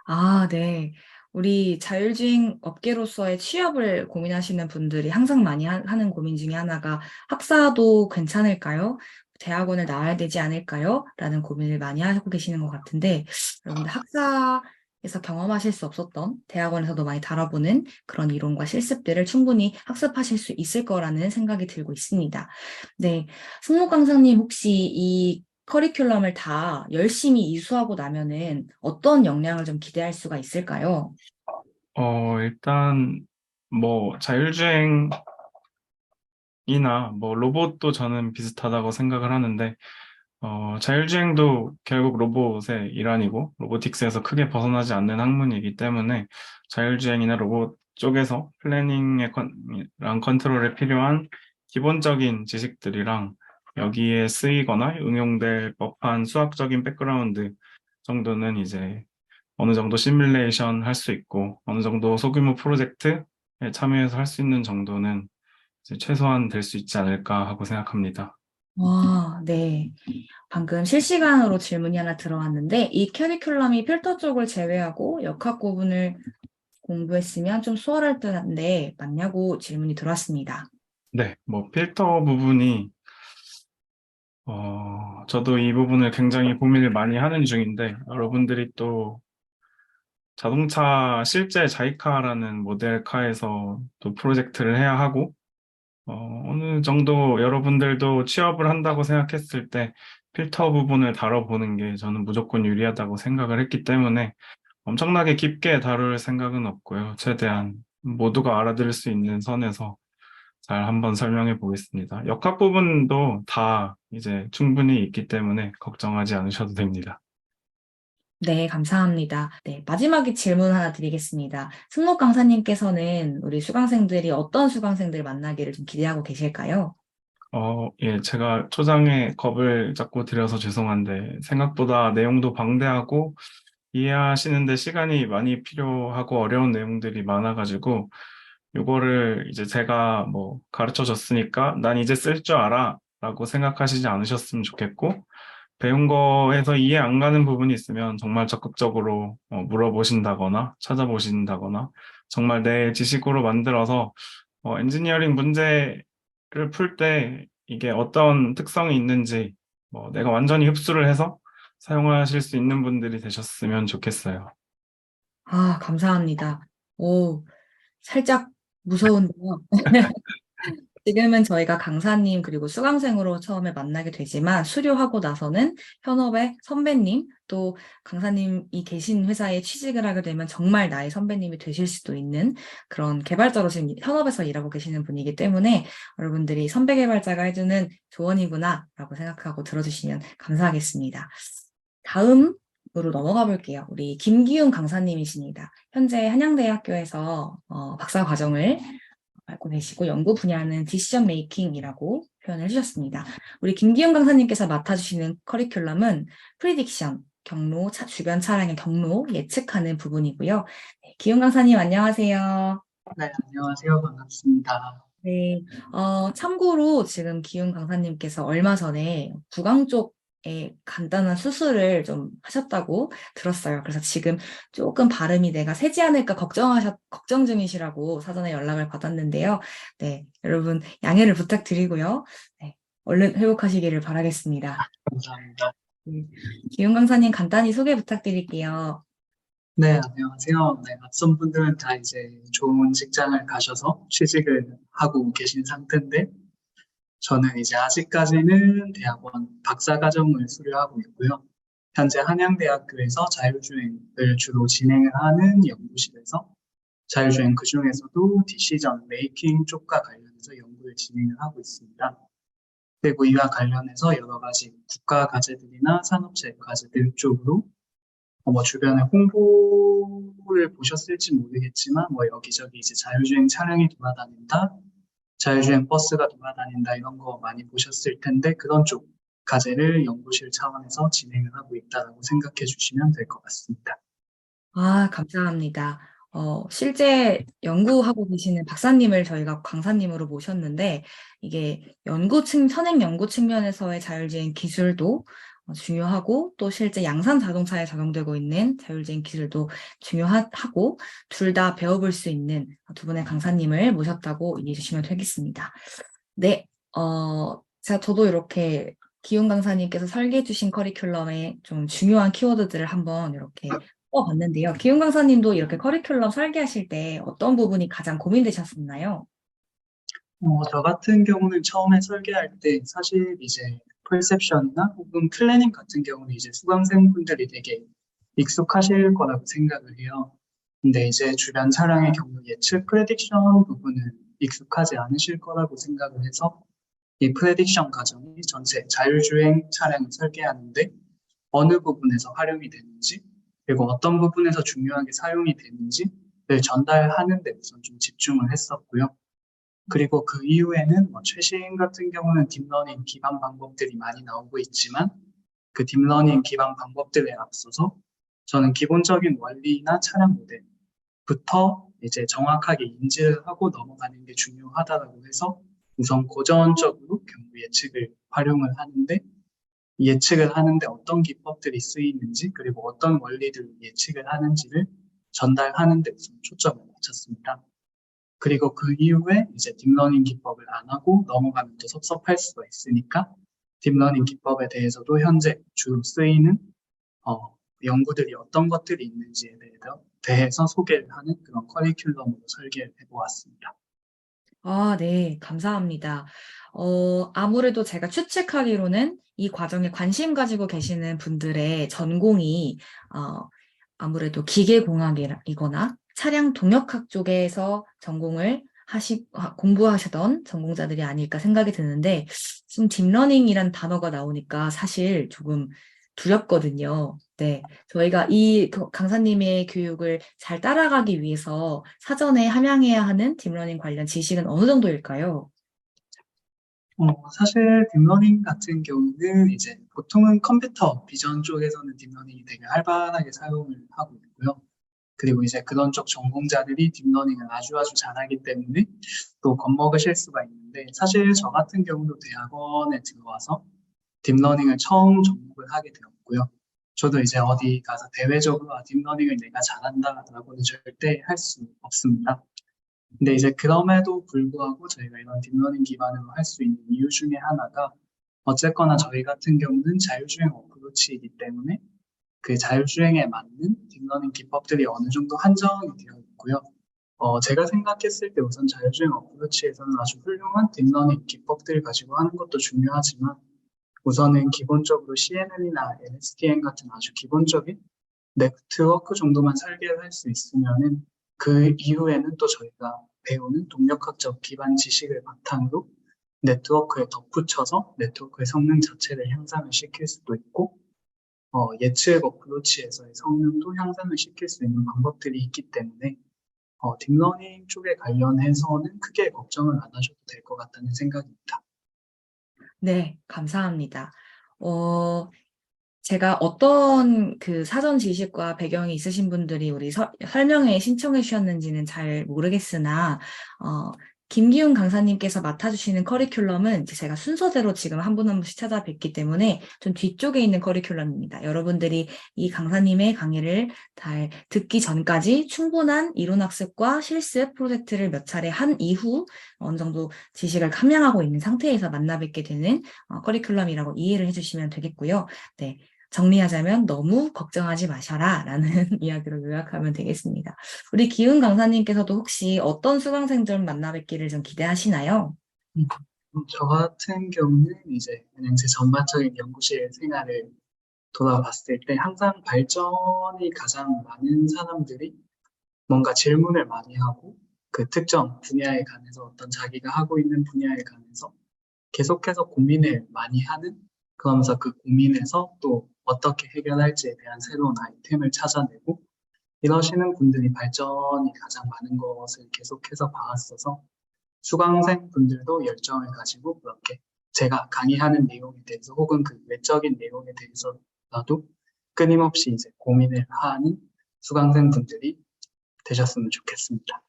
Speaker 1: 아, 네. 우리 자율주행 업계로서의 취업을 고민하시는 분들이 항상 많이 하는 고민 중에 하나가 학사도 괜찮을까요? 대학원을 나와야 되지 않을까요? 라는 고민을 많이 하고 계시는 것 같은데, 여러분들 학사에서 경험하실 수 없었던 대학원에서도 많이 다뤄보는 그런 이론과 실습들을 충분히 학습하실 수 있을 거라는 생각이 들고 있습니다. 네. 승목 강사님 혹시 이 커리큘럼을 다 열심히 이수하고 나면은 어떤 역량을 좀 기대할 수가 있을까요?
Speaker 3: 일단 뭐 자율주행이나 뭐 로봇도 저는 비슷하다고 생각을 하는데 자율주행도 결국 로봇의 일환이고, 로보틱스에서 크게 벗어나지 않는 학문이기 때문에, 자율주행이나 로봇 쪽에서 플래닝이랑 컨트롤에 필요한 기본적인 지식들이랑 여기에 쓰이거나 응용될 법한 수학적인 백그라운드 정도는 이제 어느 정도 시뮬레이션 할 수 있고, 어느 정도 소규모 프로젝트에 참여해서 할 수 있는 정도는 이제 최소한 될 수 있지 않을까 하고 생각합니다.
Speaker 1: 와, 네. 방금 실시간으로 질문이 하나 들어왔는데, 이 커리큘럼이 필터 쪽을 제외하고 역학 구분을 공부했으면 좀 수월할 듯한데, 맞냐고 질문이 들어왔습니다.
Speaker 3: 네, 뭐 필터 부분이 저도 이 부분을 굉장히 고민을 많이 하는 중인데, 여러분들이 또 자동차 실제 자이카라는 모델카에서 또 프로젝트를 해야 하고, 어느 정도 여러분들도 취업을 한다고 생각했을 때 필터 부분을 다뤄보는 게 저는 무조건 유리하다고 생각을 했기 때문에 엄청나게 깊게 다룰 생각은 없고요. 최대한 모두가 알아들을 수 있는 선에서 잘 한번 설명해 보겠습니다. 역학 부분도 다 이제 충분히 있기 때문에 걱정하지 않으셔도 됩니다.
Speaker 1: 네, 감사합니다. 네, 마지막에 질문 하나 드리겠습니다. 승록 강사님께서는 우리 수강생들이 어떤 수강생들을 만나기를 좀 기대하고 계실까요?
Speaker 3: 예, 제가 초장에 겁을 자꾸 드려서 죄송한데 생각보다 내용도 방대하고 이해하시는데 시간이 많이 필요하고 어려운 내용들이 많아가지고 이거를 이제 제가 뭐 가르쳐 줬으니까 난 이제 쓸 줄 알아 라고 생각하시지 않으셨으면 좋겠고 배운 거에서 이해 안 가는 부분이 있으면 정말 적극적으로 물어보신다거나 찾아보신다거나 정말 내 지식으로 만들어서 엔지니어링 문제를 풀 때 이게 어떤 특성이 있는지 내가 완전히 흡수를 해서 사용하실 수 있는 분들이 되셨으면 좋겠어요.
Speaker 1: 아, 감사합니다. 오, 살짝 무서운데요. 지금은 저희가 강사님 그리고 수강생으로 처음에 만나게 되지만 수료하고 나서는 현업의 선배님 또 강사님이 계신 회사에 취직을 하게 되면 정말 나의 선배님이 되실 수도 있는 그런 개발자로 지금 현업에서 일하고 계시는 분이기 때문에 여러분들이 선배 개발자가 해주는 조언이구나 라고 생각하고 들어주시면 감사하겠습니다. 다음으로 넘어가 볼게요. 우리 김기훈 강사님이십니다. 현재 한양대학교에서 박사 과정을 알고 계시고 연구 분야는 디시전 메이킹이라고 표현을 해주셨습니다. 우리 김기훈 강사님께서 맡아주시는 커리큘럼은 프리딕션, 경로, 주변 차량의 경로 예측하는 부분이고요. 네, 기훈 강사님 안녕하세요.
Speaker 4: 네, 안녕하세요. 반갑습니다.
Speaker 1: 네, 참고로 지금 기훈 강사님께서 얼마 전에 구강 쪽에 간단한 수술을 좀 하셨다고 들었어요. 그래서 지금 조금 발음이 내가 새지 않을까 걱정 중이시라고 사전에 연락을 받았는데요. 네, 여러분 양해를 부탁드리고요. 네, 얼른 회복하시기를 바라겠습니다.
Speaker 4: 감사합니다.
Speaker 1: 네. 기훈 강사님 간단히 소개 부탁드릴게요.
Speaker 4: 네, 안녕하세요. 네, 앞선 분들은 다 이제 좋은 직장을 가셔서 취직을 하고 계신 상태인데, 저는 이제 아직까지는 대학원 박사과정을 수료하고 있고요. 현재 한양대학교에서 자율주행을 주로 진행을 하는 연구실에서 자율주행 그중에서도 디시전 메이킹 쪽과 관련해서 연구를 진행을 하고 있습니다. 그리고 이와 관련해서 여러 가지 국가 과제들이나 산업체 과제들 쪽으로 주변에 홍보를 보셨을지 모르겠지만 여기저기 이제 자율주행 차량이 돌아다닌다, 자율주행 버스가 돌아다닌다 이런 거 많이 보셨을 텐데 그런 쪽 과제를 연구실 차원에서 진행을 하고 있다라고 생각해 주시면 될 것 같습니다.
Speaker 1: 아, 감사합니다. 실제 연구하고 계시는 박사님을 저희가 강사님으로 모셨는데, 이게 선행 연구 측면에서의 자율주행 기술도 중요하고, 또 실제 양산 자동차에 적용되고 있는 자율주행 기술도 중요하고, 둘 다 배워볼 수 있는 두 분의 강사님을 모셨다고 이해해 주시면 되겠습니다. 네, 저도 이렇게 기훈 강사님께서 설계해 주신 커리큘럼의 좀 중요한 키워드들을 한번 이렇게 봤는데요. 기훈 강사님도 이렇게 커리큘럼 설계하실 때 어떤 부분이 가장 고민되셨었나요?
Speaker 4: 저 같은 경우는 처음에 설계할 때 사실 이제 퍼셉션이나 혹은 플래닝 같은 경우는 이제 수강생분들이 되게 익숙하실 거라고 생각을 해요. 근데 이제 주변 차량의 경우 예측 프레딕션 부분은 익숙하지 않으실 거라고 생각을 해서 이 프레딕션 과정이 전체 자율주행 차량을 설계하는데 어느 부분에서 활용이 되는지 그리고 어떤 부분에서 중요하게 사용이 되는지를 전달하는 데 우선 좀 집중을 했었고요. 그리고 그 이후에는 최신 같은 경우는 딥러닝 기반 방법들이 많이 나오고 있지만 그 딥러닝 기반 방법들에 앞서서 저는 기본적인 원리나 차량 모델부터 이제 정확하게 인지를 하고 넘어가는 게 중요하다고 해서 우선 고전적으로 경우 예측을 활용을 하는데 예측을 하는데 어떤 기법들이 쓰이는지 그리고 어떤 원리들을 예측을 하는지를 전달하는 데 우선 초점을 맞췄습니다. 그리고 그 이후에 이제 딥러닝 기법을 안 하고 넘어가면 또 섭섭할 수가 있으니까 딥러닝 기법에 대해서도 현재 주로 쓰이는 연구들이 어떤 것들이 있는지에 대해서 소개를 하는 그런 커리큘럼으로 설계를 해보았습니다.
Speaker 1: 아, 네, 감사합니다. 아무래도 제가 추측하기로는 이 과정에 관심 가지고 계시는 분들의 전공이, 아무래도 기계공학이거나 차량 동역학 쪽에서 공부하시던 전공자들이 아닐까 생각이 드는데, 좀 딥러닝이란 단어가 나오니까 사실 조금 두렵거든요. 네. 저희가 강사님의 교육을 잘 따라가기 위해서 사전에 함양해야 하는 딥러닝 관련 지식은 어느 정도일까요?
Speaker 4: 사실 딥러닝 같은 경우는 이제 보통은 컴퓨터 비전 쪽에서는 딥러닝이 되게 활발하게 사용을 하고 있고요. 그리고 이제 그런 쪽 전공자들이 딥러닝을 아주 잘하기 때문에 또 겁먹으실 수가 있는데 사실 저 같은 경우도 대학원에 들어와서 딥러닝을 처음 접목을 하게 되었고요. 저도 이제 어디 가서 대외적으로 딥러닝을 내가 잘한다라고는 절대 할 수 없습니다. 근데 이제 그럼에도 불구하고 저희가 이런 딥러닝 기반으로 할 수 있는 이유 중에 하나가 어쨌거나 저희 같은 경우는 자율주행 어프로치이기 때문에 그 자율주행에 맞는 딥러닝 기법들이 어느 정도 한정이 되어 있고요. 제가 생각했을 때 우선 자율주행 어프로치에서는 아주 훌륭한 딥러닝 기법들을 가지고 하는 것도 중요하지만 우선은 기본적으로 CNN이나 LSTM 같은 아주 기본적인 네트워크 정도만 설계를 할 수 있으면은 그 이후에는 또 저희가 배우는 동력학적 기반 지식을 바탕으로 네트워크에 덧붙여서 네트워크의 성능 자체를 향상을 시킬 수도 있고 예측 어프로치에서의 성능도 향상을 시킬 수 있는 방법들이 있기 때문에 딥러닝 쪽에 관련해서는 크게 걱정을 안 하셔도 될 것 같다는 생각입니다.
Speaker 1: 네, 감사합니다. 제가 어떤 그 사전 지식과 배경이 있으신 분들이 우리 설명회에 신청해 주셨는지는 잘 모르겠으나, 김기훈 강사님께서 맡아주시는 커리큘럼은 이제 제가 순서대로 지금 한 분 한 분씩 찾아뵙기 때문에 좀 뒤쪽에 있는 커리큘럼입니다. 여러분들이 이 강사님의 강의를 잘 듣기 전까지 충분한 이론학습과 실습 프로젝트를 몇 차례 한 이후 어느 정도 지식을 함양하고 있는 상태에서 만나 뵙게 되는 커리큘럼이라고 이해를 해주시면 되겠고요. 네. 정리하자면 너무 걱정하지 마셔라 라는 이야기로 요약하면 되겠습니다. 우리 기훈 강사님께서도 혹시 어떤 수강생들 만나 뵙기를 좀 기대하시나요?
Speaker 4: 저 같은 경우는 이제 그냥 제 전반적인 연구실 생활을 돌아봤을 때 항상 발전이 가장 많은 사람들이 뭔가 질문을 많이 하고 그 특정 분야에 관해서 어떤 자기가 하고 있는 분야에 관해서 계속해서 고민을 많이 하는 그러면서 그 고민에서 또 어떻게 해결할지에 대한 새로운 아이템을 찾아내고 이러시는 분들이 발전이 가장 많은 것을 계속해서 봐왔어서 수강생 분들도 열정을 가지고 그렇게 제가 강의하는 내용에 대해서 혹은 그 외적인 내용에 대해서라도 끊임없이 이제 고민을 하는 수강생 분들이 되셨으면 좋겠습니다.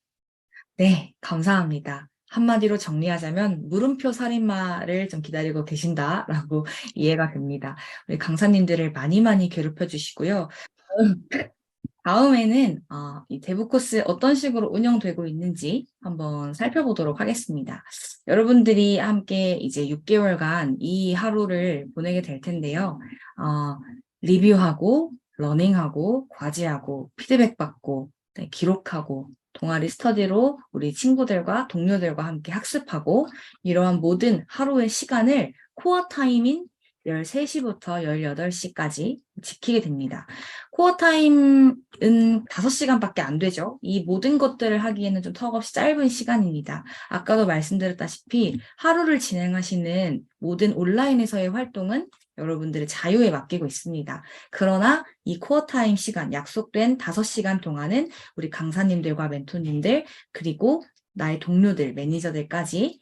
Speaker 1: 네, 감사합니다. 한마디로 정리하자면 물음표 살인마를 좀 기다리고 계신다라고 이해가 됩니다. 우리 강사님들을 많이 많이 괴롭혀 주시고요. 다음에는 이 대부 코스 어떤 식으로 운영되고 있는지 한번 살펴보도록 하겠습니다. 여러분들이 함께 이제 6개월간 이 하루를 보내게 될 텐데요. 리뷰하고, 러닝하고, 과제하고, 피드백 받고, 네, 기록하고, 동아리 스터디로 우리 친구들과 동료들과 함께 학습하고, 이러한 모든 하루의 시간을 코어 타임인 13시부터 18시까지 지키게 됩니다. 코어 타임은 5시간밖에 안 되죠. 이 모든 것들을 하기에는 좀 턱없이 짧은 시간입니다. 아까도 말씀드렸다시피 하루를 진행하시는 모든 온라인에서의 활동은 여러분들의 자유에 맡기고 있습니다. 그러나 이 코어 타임 시간, 약속된 5시간 동안은 우리 강사님들과 멘토님들, 그리고 나의 동료들, 매니저들까지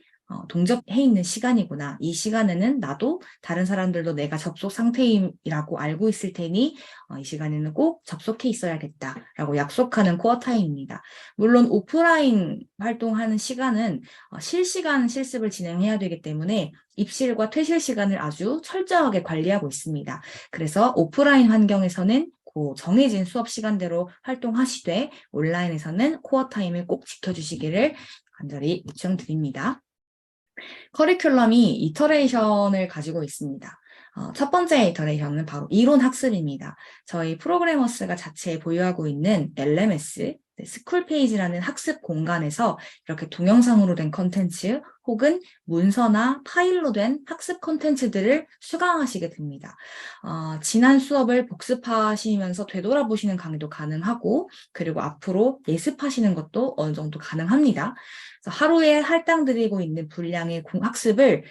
Speaker 1: 동접해 있는 시간이구나. 이 시간에는 나도 다른 사람들도 내가 접속 상태이라고 알고 있을 테니 이 시간에는 꼭 접속해 있어야겠다라고 약속하는 코어 타임입니다. 물론 오프라인 활동하는 시간은 실시간 실습을 진행해야 되기 때문에 입실과 퇴실 시간을 아주 철저하게 관리하고 있습니다. 그래서 오프라인 환경에서는 그 정해진 수업 시간대로 활동하시되 온라인에서는 코어 타임을 꼭 지켜주시기를 간절히 요청드립니다. 커리큘럼이 이터레이션을 가지고 있습니다. 첫 번째 이터레이션은 바로 이론 학습입니다. 저희 프로그래머스가 자체에 보유하고 있는 LMS, 스쿨 페이지라는 학습 공간에서 이렇게 동영상으로 된 컨텐츠 혹은 문서나 파일로 된 학습 컨텐츠들을 수강하시게 됩니다. 지난 수업을 복습하시면서 되돌아보시는 강의도 가능하고 그리고 앞으로 예습하시는 것도 어느 정도 가능합니다. 그래서 하루에 할당드리고 있는 분량의 학습을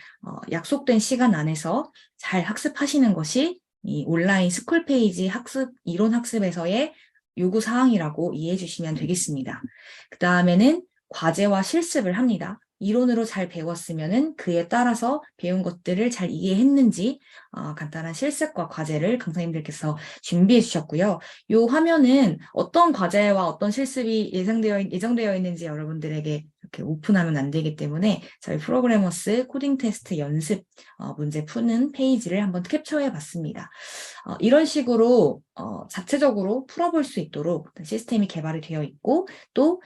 Speaker 1: 약속된 시간 안에서 잘 학습하시는 것이 이 온라인 스쿨 페이지 학습, 이론 학습에서의 요구 사항이라고 이해해 주시면 되겠습니다. 그 다음에는 과제와 실습을 합니다. 이론으로 잘 배웠으면은 그에 따라서 배운 것들을 잘 이해했는지 간단한 실습과 과제를 강사님들께서 준비해 주셨고요. 이 화면은 어떤 과제와 어떤 실습이 예정되어 있는지 여러분들에게 이렇게 오픈하면 안 되기 때문에 저희 프로그래머스 코딩 테스트 연습 문제 푸는 페이지를 한번 캡처해 봤습니다. 이런 식으로 자체적으로 풀어볼 수 있도록 시스템이 개발이 되어 있고 또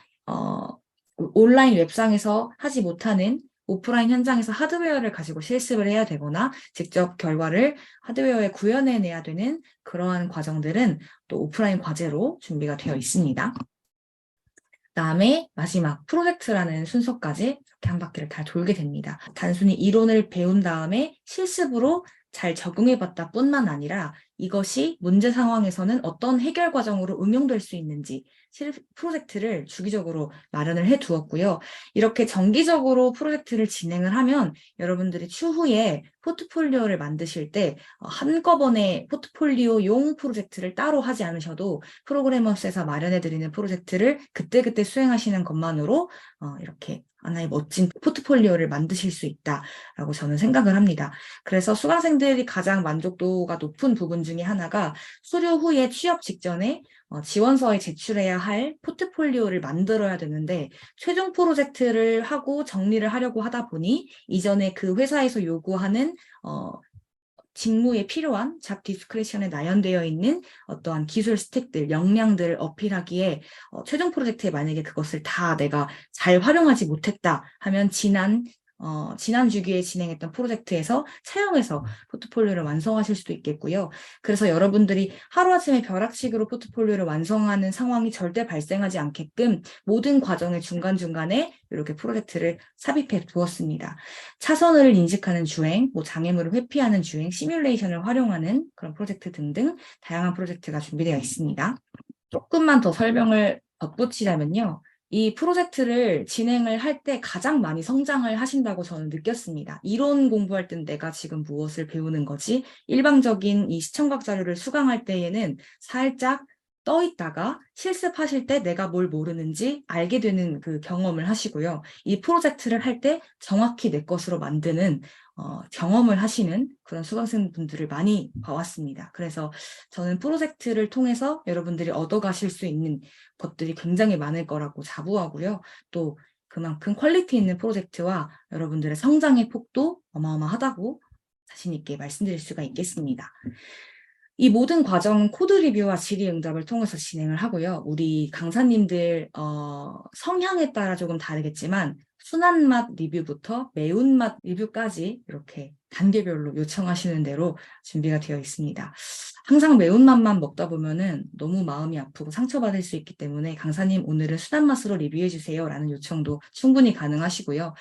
Speaker 1: 온라인 웹상에서 하지 못하는 오프라인 현장에서 하드웨어를 가지고 실습을 해야 되거나 직접 결과를 하드웨어에 구현해내야 되는 그러한 과정들은 또 오프라인 과제로 준비가 되어 있습니다. 그다음에 마지막 프로젝트라는 순서까지 이렇게 한 바퀴를 다 돌게 됩니다. 단순히 이론을 배운 다음에 실습으로 잘 적용해봤다 뿐만 아니라 이것이 문제 상황에서는 어떤 해결 과정으로 응용될 수 있는지 프로젝트를 주기적으로 마련을 해 두었고요. 이렇게 정기적으로 프로젝트를 진행을 하면 여러분들이 추후에 포트폴리오를 만드실 때 한꺼번에 포트폴리오용 프로젝트를 따로 하지 않으셔도 프로그래머스에서 마련해 드리는 프로젝트를 그때그때 수행하시는 것만으로 이렇게 하나의 멋진 포트폴리오를 만드실 수 있다라고 저는 생각을 합니다. 그래서 수강생들이 가장 만족도가 높은 부분 중에 하나가 수료 후에 취업 직전에 지원서에 제출해야 할 포트폴리오를 만들어야 되는데 최종 프로젝트를 하고 정리를 하려고 하다 보니 이전에 그 회사에서 요구하는 직무에 필요한 잡 디스크리션에 나열되어 있는 어떠한 기술 스택들, 역량들을 어필하기에 최종 프로젝트에 만약에 그것을 다 내가 잘 활용하지 못했다 하면 지난 주기에 진행했던 프로젝트에서 차용해서 포트폴리오를 완성하실 수도 있겠고요. 그래서 여러분들이 하루아침에 벼락치기로 포트폴리오를 완성하는 상황이 절대 발생하지 않게끔 모든 과정의 중간중간에 이렇게 프로젝트를 삽입해 두었습니다. 차선을 인식하는 주행, 장애물을 회피하는 주행, 시뮬레이션을 활용하는 그런 프로젝트 등등 다양한 프로젝트가 준비되어 있습니다. 조금만 더 설명을 덧붙이자면요. 이 프로젝트를 진행을 할 때 가장 많이 성장을 하신다고 저는 느꼈습니다. 이론 공부할 땐 내가 지금 무엇을 배우는 거지? 일방적인 이 시청각 자료를 수강할 때에는 살짝 떠 있다가 실습하실 때 내가 뭘 모르는지 알게 되는 그 경험을 하시고요. 이 프로젝트를 할 때 정확히 내 것으로 만드는 경험을 하시는 그런 수강생분들을 많이 봐왔습니다. 그래서 저는 프로젝트를 통해서 여러분들이 얻어가실 수 있는 것들이 굉장히 많을 거라고 자부하고요. 또 그만큼 퀄리티 있는 프로젝트와 여러분들의 성장의 폭도 어마어마하다고 자신 있게 말씀드릴 수가 있겠습니다. 이 모든 과정은 코드 리뷰와 질의응답을 통해서 진행을 하고요. 우리 강사님들 성향에 따라 조금 다르겠지만 순한 맛 리뷰부터 매운맛 리뷰까지 이렇게 단계별로 요청하시는 대로 준비가 되어 있습니다. 항상 매운맛만 먹다 보면은 너무 마음이 아프고 상처받을 수 있기 때문에 강사님 오늘은 순한 맛으로 리뷰해 주세요 라는 요청도 충분히 가능하시고요.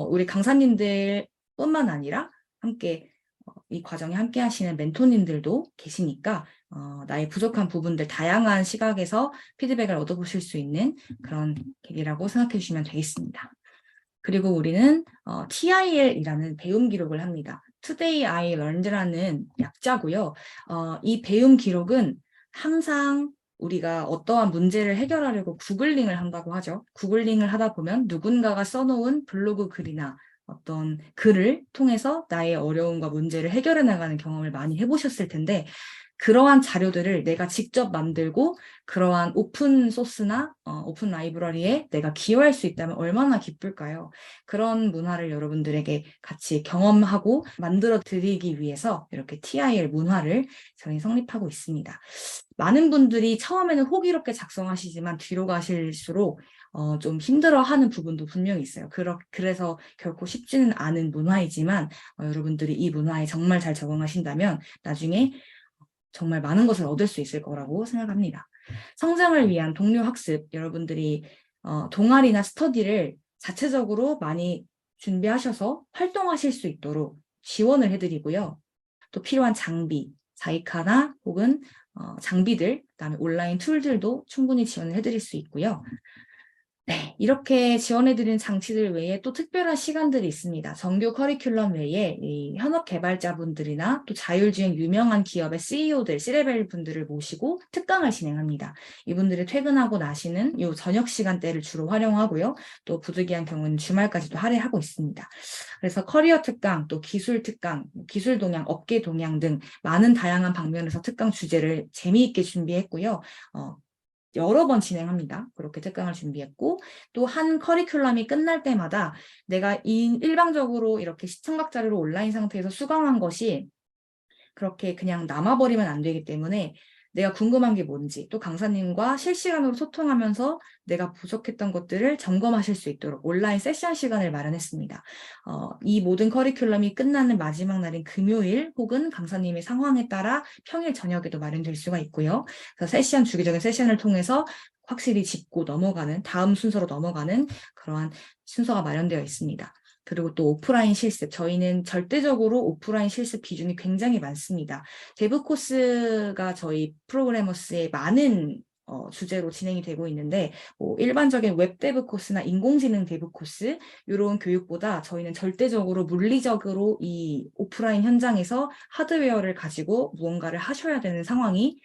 Speaker 1: 우리 강사님들 뿐만 아니라 함께 이 과정에 함께 하시는 멘토님들도 계시니까 나의 부족한 부분들 다양한 시각에서 피드백을 얻어보실 수 있는 그런 계기라고 생각해 주시면 되겠습니다. 그리고 우리는 TIL이라는 배움 기록을 합니다. Today I Learned라는 약자고요. 이 배움 기록은 항상 우리가 어떠한 문제를 해결하려고 구글링을 한다고 하죠. 구글링을 하다 보면 누군가가 써놓은 블로그 글이나 어떤 글을 통해서 나의 어려움과 문제를 해결해 나가는 경험을 많이 해보셨을 텐데 그러한 자료들을 내가 직접 만들고 그러한 오픈 소스나 오픈 라이브러리에 내가 기여할 수 있다면 얼마나 기쁠까요? 그런 문화를 여러분들에게 같이 경험하고 만들어 드리기 위해서 이렇게 TIL 문화를 저희 성립하고 있습니다. 많은 분들이 처음에는 호기롭게 작성하시지만 뒤로 가실수록 좀 힘들어하는 부분도 분명히 있어요. 그래서 결코 쉽지는 않은 문화이지만 여러분들이 이 문화에 정말 잘 적응하신다면 나중에 정말 많은 것을 얻을 수 있을 거라고 생각합니다. 성장을 위한 동료 학습, 여러분들이 동아리나 스터디를 자체적으로 많이 준비하셔서 활동하실 수 있도록 지원을 해드리고요. 또 필요한 장비, 자이카나 혹은 장비들, 그다음에 온라인 툴들도 충분히 지원을 해드릴 수 있고요. 네, 이렇게 지원해드리는 장치들 외에 또 특별한 시간들이 있습니다. 정규 커리큘럼 외에 이 현업 개발자분들이나 또 자율주행 유명한 기업의 CEO들, C레벨 분들을 모시고 특강을 진행합니다. 이분들이 퇴근하고 나시는 요 저녁 시간대를 주로 활용하고요. 또 부득이한 경우는 주말까지도 할애하고 있습니다. 그래서 커리어 특강, 또 기술 특강, 기술 동향, 업계 동향 등 많은 다양한 방면에서 특강 주제를 재미있게 준비했고요. 여러 번 진행합니다. 그렇게 특강을 준비했고 또 한 커리큘럼이 끝날 때마다 내가 일방적으로 이렇게 시청각 자료로 온라인 상태에서 수강한 것이 그렇게 그냥 남아버리면 안 되기 때문에 내가 궁금한 게 뭔지 또 강사님과 실시간으로 소통하면서 내가 부족했던 것들을 점검하실 수 있도록 온라인 세션 시간을 마련했습니다. 이 모든 커리큘럼이 끝나는 마지막 날인 금요일 혹은 강사님의 상황에 따라 평일 저녁에도 마련될 수가 있고요. 그래서 주기적인 세션을 통해서 확실히 짚고 넘어가는 다음 순서로 넘어가는 그러한 순서가 마련되어 있습니다. 그리고 또 오프라인 실습, 저희는 절대적으로 오프라인 실습 비중이 굉장히 많습니다. 데브 코스가 저희 프로그래머스의 많은 주제로 진행이 되고 있는데 일반적인 웹 데브 코스나 인공지능 데브 코스 이런 교육보다 저희는 절대적으로 물리적으로 이 오프라인 현장에서 하드웨어를 가지고 무언가를 하셔야 되는 상황이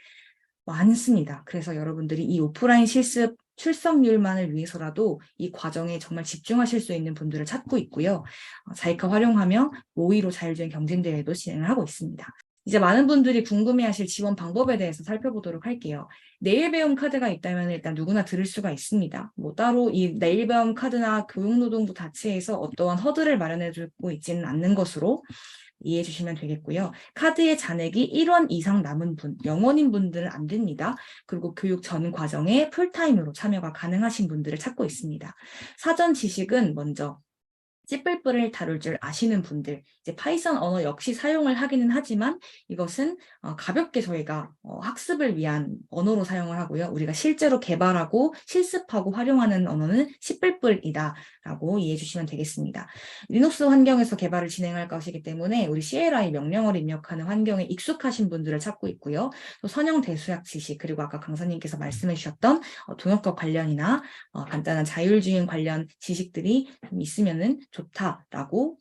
Speaker 1: 많습니다. 그래서 여러분들이 이 오프라인 실습 출석률만을 위해서라도 이 과정에 정말 집중하실 수 있는 분들을 찾고 있고요. 자이카 활용하며 모의로 자율주행 경쟁대회도 진행을 하고 있습니다. 이제 많은 분들이 궁금해하실 지원 방법에 대해서 살펴보도록 할게요. 내일 배움 카드가 있다면 일단 누구나 들을 수가 있습니다. 뭐 따로 이 내일 배움 카드나 교육노동부 자체에서 어떠한 허들을 마련해주고 있지는 않는 것으로 이해해 주시면 되겠고요. 카드의 잔액이 1원 이상 남은 분, 영원인 분들은 안 됩니다. 그리고 교육 전 과정에 풀타임으로 참여가 가능하신 분들을 찾고 있습니다. 사전 지식은 먼저 C++을 다룰 줄 아시는 분들, 이제 파이썬 언어 역시 사용을 하기는 하지만 이것은 가볍게 저희가 학습을 위한 언어로 사용을 하고요. 우리가 실제로 개발하고 실습하고 활용하는 언어는 C++이다라고 이해해 주시면 되겠습니다. 리눅스 환경에서 개발을 진행할 것이기 때문에 우리 CLI 명령어를 입력하는 환경에 익숙하신 분들을 찾고 있고요. 또 선형 대수학 지식, 그리고 아까 강사님께서 말씀해 주셨던 동역법 관련이나 간단한 자율주행 관련 지식들이 좀 있으면은 좋다라고,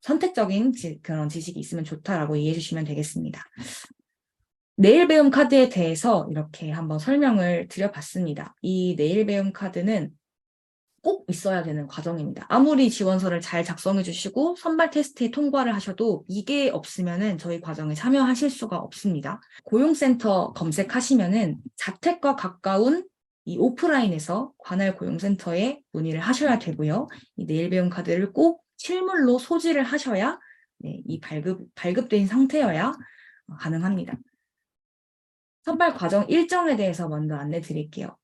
Speaker 1: 선택적인 그런 지식이 있으면 좋다라고 이해해 주시면 되겠습니다. 내일 배움 카드에 대해서 이렇게 한번 설명을 드려봤습니다. 이 내일 배움 카드는 꼭 있어야 되는 과정입니다. 아무리 지원서를 잘 작성해 주시고 선발 테스트에 통과를 하셔도 이게 없으면은 저희 과정에 참여하실 수가 없습니다. 고용센터 검색하시면은 자택과 가까운 이 오프라인에서 관할 고용센터에 문의를 하셔야 되고요. 이 내일 배움 카드를 꼭 실물로 소지를 하셔야 이 발급된 상태여야 가능합니다. 선발 과정 일정에 대해서 먼저 안내 드릴게요.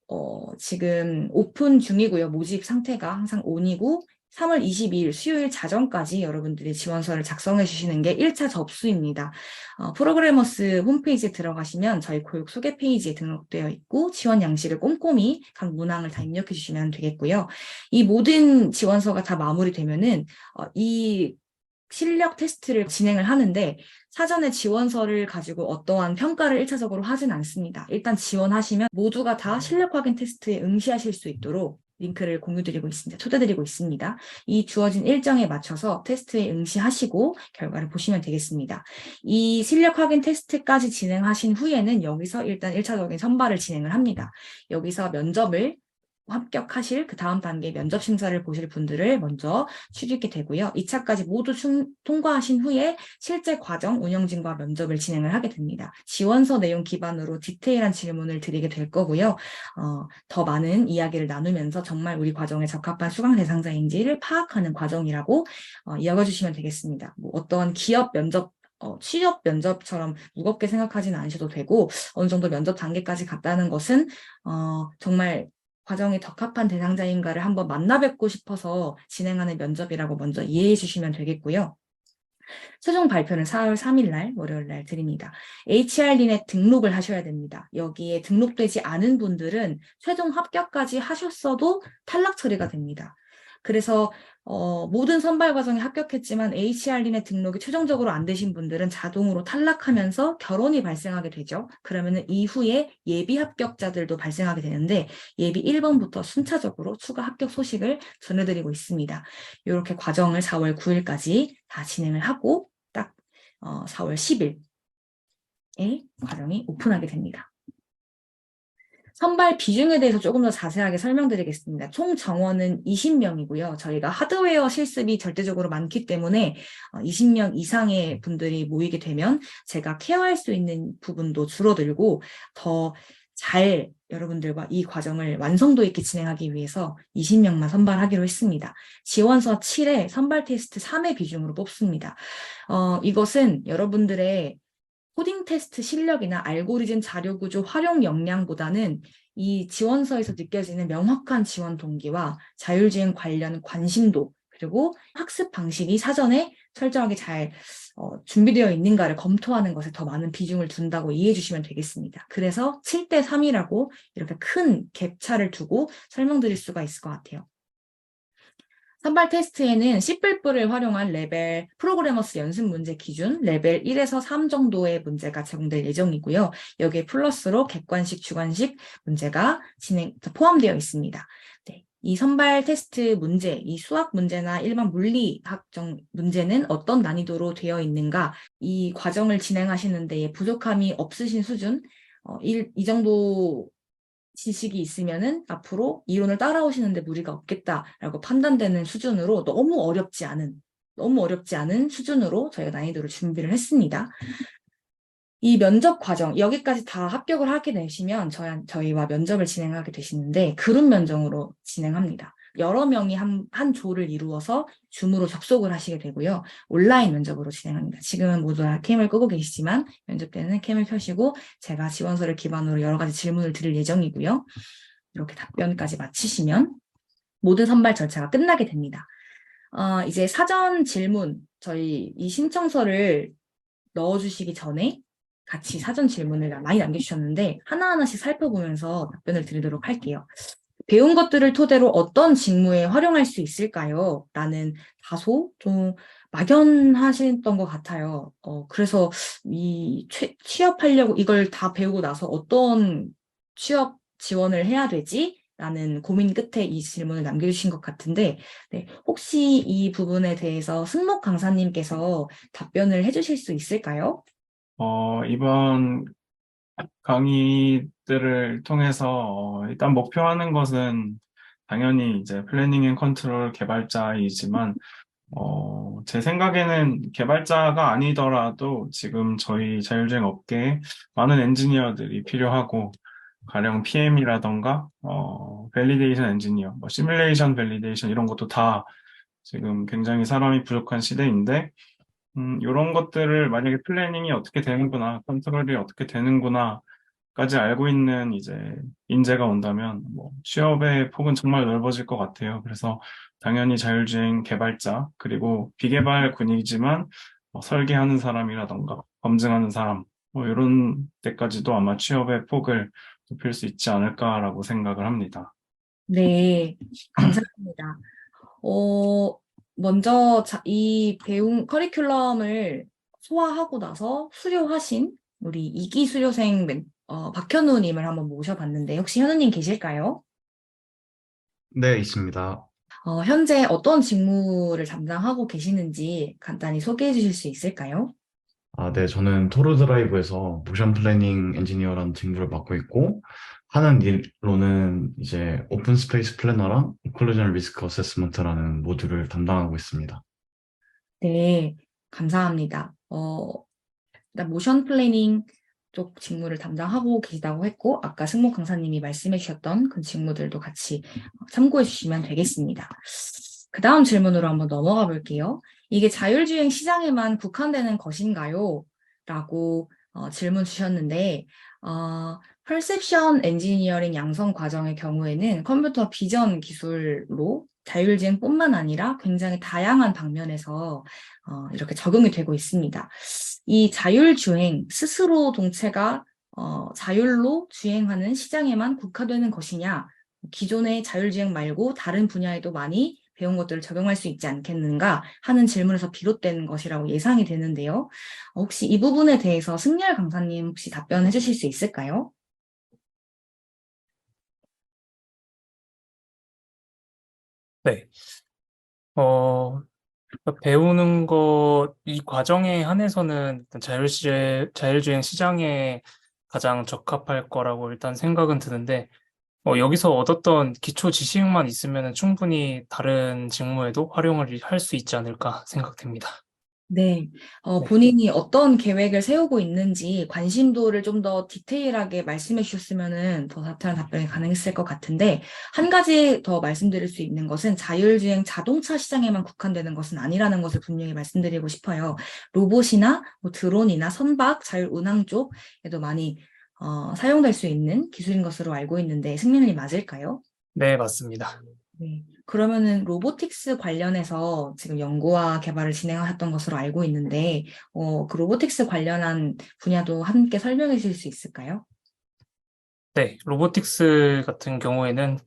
Speaker 1: 지금 오픈 중이고요. 모집 상태가 항상 온이고 3월 22일 수요일 자정까지 여러분들이 지원서를 작성해 주시는 게 1차 접수입니다. 프로그래머스 홈페이지에 들어가시면 저희 교육 소개 페이지에 등록되어 있고 지원 양식을 꼼꼼히 각 문항을 다 입력해 주시면 되겠고요. 이 모든 지원서가 다 마무리되면은 이 실력 테스트를 진행을 하는데 사전에 지원서를 가지고 어떠한 평가를 1차적으로 하진 않습니다. 일단 지원하시면 모두가 다 실력 확인 테스트에 응시하실 수 있도록 링크를 공유드리고 있습니다. 초대드리고 있습니다. 이 주어진 일정에 맞춰서 테스트에 응시하시고 결과를 보시면 되겠습니다. 이 실력 확인 테스트까지 진행하신 후에는 여기서 일단 1차적인 선발을 진행을 합니다. 여기서 면접을 합격하실 그 다음 단계 면접 심사를 보실 분들을 먼저 추리게 되고요. 2차까지 모두 통과하신 후에 실제 과정, 운영진과 면접을 진행을 하게 됩니다. 지원서 내용 기반으로 디테일한 질문을 드리게 될 거고요. 더 많은 이야기를 나누면서 정말 우리 과정에 적합한 수강 대상자인지를 파악하는 과정이라고 이어가주시면 되겠습니다. 뭐 어떠한 기업 면접 취업 면접처럼 무겁게 생각하지는 않으셔도 되고 어느 정도 면접 단계까지 갔다는 것은 정말 과정에 적합한 대상자인가를 한번 만나 뵙고 싶어서 진행하는 면접이라고 먼저 이해해 주시면 되겠고요. 최종 발표는 4월 3일 날 월요일 날 드립니다. HRD넷 등록을 하셔야 됩니다. 여기에 등록되지 않은 분들은 최종 합격까지 하셨어도 탈락 처리가 됩니다. 그래서 모든 선발 과정에 합격했지만 HRD넷 등록이 최종적으로 안 되신 분들은 자동으로 탈락하면서 결혼이 발생하게 되죠. 그러면 이후에 예비 합격자들도 발생하게 되는데 예비 1번부터 순차적으로 추가 합격 소식을 전해드리고 있습니다. 이렇게 과정을 4월 9일까지 다 진행을 하고 딱 4월 10일에 과정이 오픈하게 됩니다. 선발 비중에 대해서 조금 더 자세하게 설명드리겠습니다. 총 정원은 20명이고요. 저희가 하드웨어 실습이 절대적으로 많기 때문에 20명 이상의 분들이 모이게 되면 제가 케어할 수 있는 부분도 줄어들고 더 잘 여러분들과 이 과정을 완성도 있게 진행하기 위해서 20명만 선발하기로 했습니다. 지원서 7회, 선발 테스트 3회 비중으로 뽑습니다. 이것은 여러분들의 코딩 테스트 실력이나 알고리즘 자료 구조 활용 역량보다는 이 지원서에서 느껴지는 명확한 지원 동기와 자율주행 관련 관심도 그리고 학습 방식이 사전에 철저하게 잘 준비되어 있는가를 검토하는 것에 더 많은 비중을 둔다고 이해해 주시면 되겠습니다. 그래서 7대 3이라고 이렇게 큰 갭차를 두고 설명드릴 수가 있을 것 같아요. 선발 테스트에는 C++을 활용한 레벨 프로그래머스 연습 문제 기준 레벨 1에서 3 정도의 문제가 제공될 예정이고요. 여기에 플러스로 객관식, 주관식 문제가 포함되어 있습니다. 네, 이 선발 테스트 문제, 이 수학 문제나 일반 물리학적 문제는 어떤 난이도로 되어 있는가, 이 과정을 진행하시는 데에 부족함이 없으신 수준, 이 정도 지식이 있으면은 앞으로 이론을 따라오시는데 무리가 없겠다라고 판단되는 수준으로 너무 어렵지 않은 수준으로 저희가 난이도를 준비를 했습니다. 이 면접 과정, 여기까지 다 합격을 하게 되시면 저희와 면접을 진행하게 되시는데 그룹 면접으로 진행합니다. 여러 명이 한 조를 이루어서 줌으로 접속을 하시게 되고요. 온라인 면접으로 진행합니다. 지금은 모두 다 캠을 끄고 계시지만 면접 때는 캠을 켜시고 제가 지원서를 기반으로 여러 가지 질문을 드릴 예정이고요. 이렇게 답변까지 마치시면 모든 선발 절차가 끝나게 됩니다. 이제 사전 질문, 저희 이 신청서를 넣어주시기 전에 같이 사전 질문을 많이 남겨주셨는데 하나하나씩 살펴보면서 답변을 드리도록 할게요. 배운 것들을 토대로 어떤 직무에 활용할 수 있을까요? 라는 다소 좀 막연하셨던 것 같아요. 그래서 취업하려고 이걸 다 배우고 나서 어떤 취업 지원을 해야 되지? 라는 고민 끝에 이 질문을 남겨주신 것 같은데, 네, 혹시 이 부분에 대해서 승목 강사님께서 답변을 해주실 수 있을까요?
Speaker 3: 이번 강의들을 통해서 일단 목표하는 것은 당연히 이제 플래닝 앤 컨트롤 개발자이지만 제 생각에는 개발자가 아니더라도 지금 저희 자율주행 업계에 많은 엔지니어들이 필요하고 가령 PM이라던가 밸리데이션 엔지니어, 뭐 시뮬레이션 밸리데이션 이런 것도 다 지금 굉장히 사람이 부족한 시대인데 이런 것들을 만약에 플래닝이 어떻게 되는구나, 컨트롤이 어떻게 되는구나까지 알고 있는 이제 인재가 온다면 뭐 취업의 폭은 정말 넓어질 것 같아요. 그래서 당연히 자율주행 개발자, 그리고 비개발군이지만 설계하는 사람이라던가 검증하는 사람, 뭐 이런 데까지도 아마 취업의 폭을 좁힐 수 있지 않을까라고 생각을 합니다.
Speaker 1: 네, 감사합니다. 먼저 이 배운 커리큘럼을 소화하고 나서 수료하신 우리 이기 수료생 박현우님을 한번 모셔봤는데 혹시 현우님 계실까요?
Speaker 5: 네, 있습니다.
Speaker 1: 현재 어떤 직무를 담당하고 계시는지 간단히 소개해 주실 수 있을까요?
Speaker 5: 네, 저는 토르 드라이브에서 모션 플래닝 엔지니어라는 직무를 맡고 있고, 하는 일로는 이제 오픈 스페이스 플래너랑 오클루전 리스크 어세스먼트라는 모듈을 담당하고 있습니다.
Speaker 1: 네, 감사합니다. 일단 모션 플래닝 쪽 직무를 담당하고 계시다고 했고, 아까 승목 강사님이 말씀해 주셨던 그 직무들도 같이 참고해 주시면 되겠습니다. 그 다음 질문으로 한번 넘어가 볼게요. 이게 자율주행 시장에만 국한되는 것인가요? 라고 질문 주셨는데, 퍼셉션 엔지니어링 양성 과정의 경우에는 컴퓨터 비전 기술로 자율주행뿐만 아니라 굉장히 다양한 방면에서 이렇게 적용이 되고 있습니다. 이 자율주행, 스스로 동체가 자율로 주행하는 시장에만 국한되는 것이냐, 기존의 자율주행 말고 다른 분야에도 많이 배운 것들을 적용할 수 있지 않겠는가 하는 질문에서 비롯된 것이라고 예상이 되는데요. 혹시 이 부분에 대해서 승열 강사님 혹시 답변해 주실 수 있을까요?
Speaker 2: 네. 배우는 이 과정에 한해서는 일단 자율주행 시장에 가장 적합할 거라고 일단 생각은 드는데, 여기서 얻었던 기초 지식만 있으면 충분히 다른 직무에도 활용을 할 수 있지 않을까 생각됩니다.
Speaker 1: 네,
Speaker 2: 네.
Speaker 1: 본인이 어떤 계획을 세우고 있는지 관심도를 좀 더 디테일하게 말씀해 주셨으면 더 자세한 답변이 가능했을 것 같은데, 한 가지 더 말씀드릴 수 있는 것은 자율주행 자동차 시장에만 국한되는 것은 아니라는 것을 분명히 말씀드리고 싶어요. 로봇이나 뭐 드론이나 선박, 자율운항 쪽에도 많이 사용될 수 있는 기술인 것으로 알고 있는데, 승민이 맞을까요?
Speaker 2: 네, 맞습니다.
Speaker 1: 네. 그러면은 로보틱스 관련해서 지금 연구와 개발을 진행하셨던 것으로 알고 있는데, 그 로보틱스 관련한 분야도 함께 설명해 주실 수 있을까요?
Speaker 2: 네, 로보틱스 같은 경우에는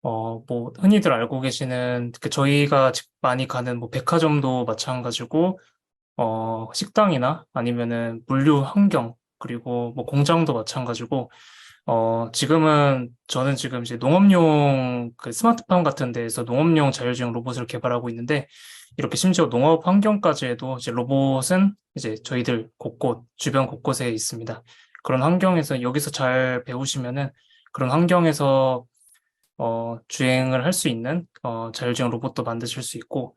Speaker 2: 뭐, 흔히들 알고 계시는, 저희가 많이 가는 뭐 백화점도 마찬가지고, 식당이나 아니면은 물류 환경, 그리고 뭐 공장도 마찬가지고, 저는 지금 이제 농업용 스마트팜 같은 데에서 농업용 자율주행 로봇을 개발하고 있는데, 이렇게 심지어 농업 환경까지 해도 이제 로봇은 이제 저희들 주변 곳곳에 있습니다. 그런 환경에서 여기서 잘 배우시면은 그런 환경에서 주행을 할 수 있는 자율주행 로봇도 만드실 수 있고,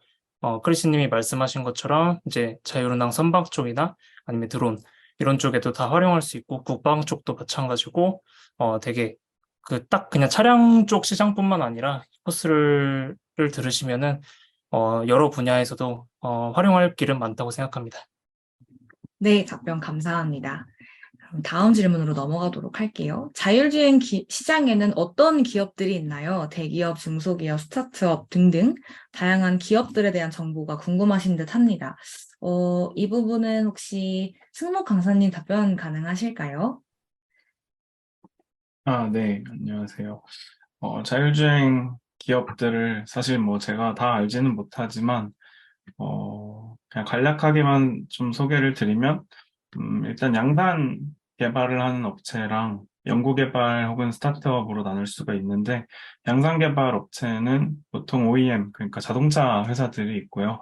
Speaker 2: 크리스님이 말씀하신 것처럼 이제 자율운항 선박 쪽이나 아니면 드론 이런 쪽에도 다 활용할 수 있고, 국방 쪽도 마찬가지고, 되게 그 딱 그냥 차량 쪽 시장뿐만 아니라 코스를 들으시면은 여러 분야에서도 활용할 길은 많다고 생각합니다.
Speaker 1: 네, 답변 감사합니다. 그럼 다음 질문으로 넘어가도록 할게요. 자율주행 시장에는 어떤 기업들이 있나요? 대기업, 중소기업, 스타트업 등등 다양한 기업들에 대한 정보가 궁금하신 듯 합니다. 이 부분은 혹시 승목 강사님 답변 가능하실까요?
Speaker 3: 네, 안녕하세요. 자율주행 기업들을 사실 뭐 제가 다 알지는 못하지만, 그냥 간략하게만 좀 소개를 드리면, 일단 양산 개발을 하는 업체랑 연구 개발 혹은 스타트업으로 나눌 수가 있는데, 양산 개발 업체는 보통 OEM, 그러니까 자동차 회사들이 있고요.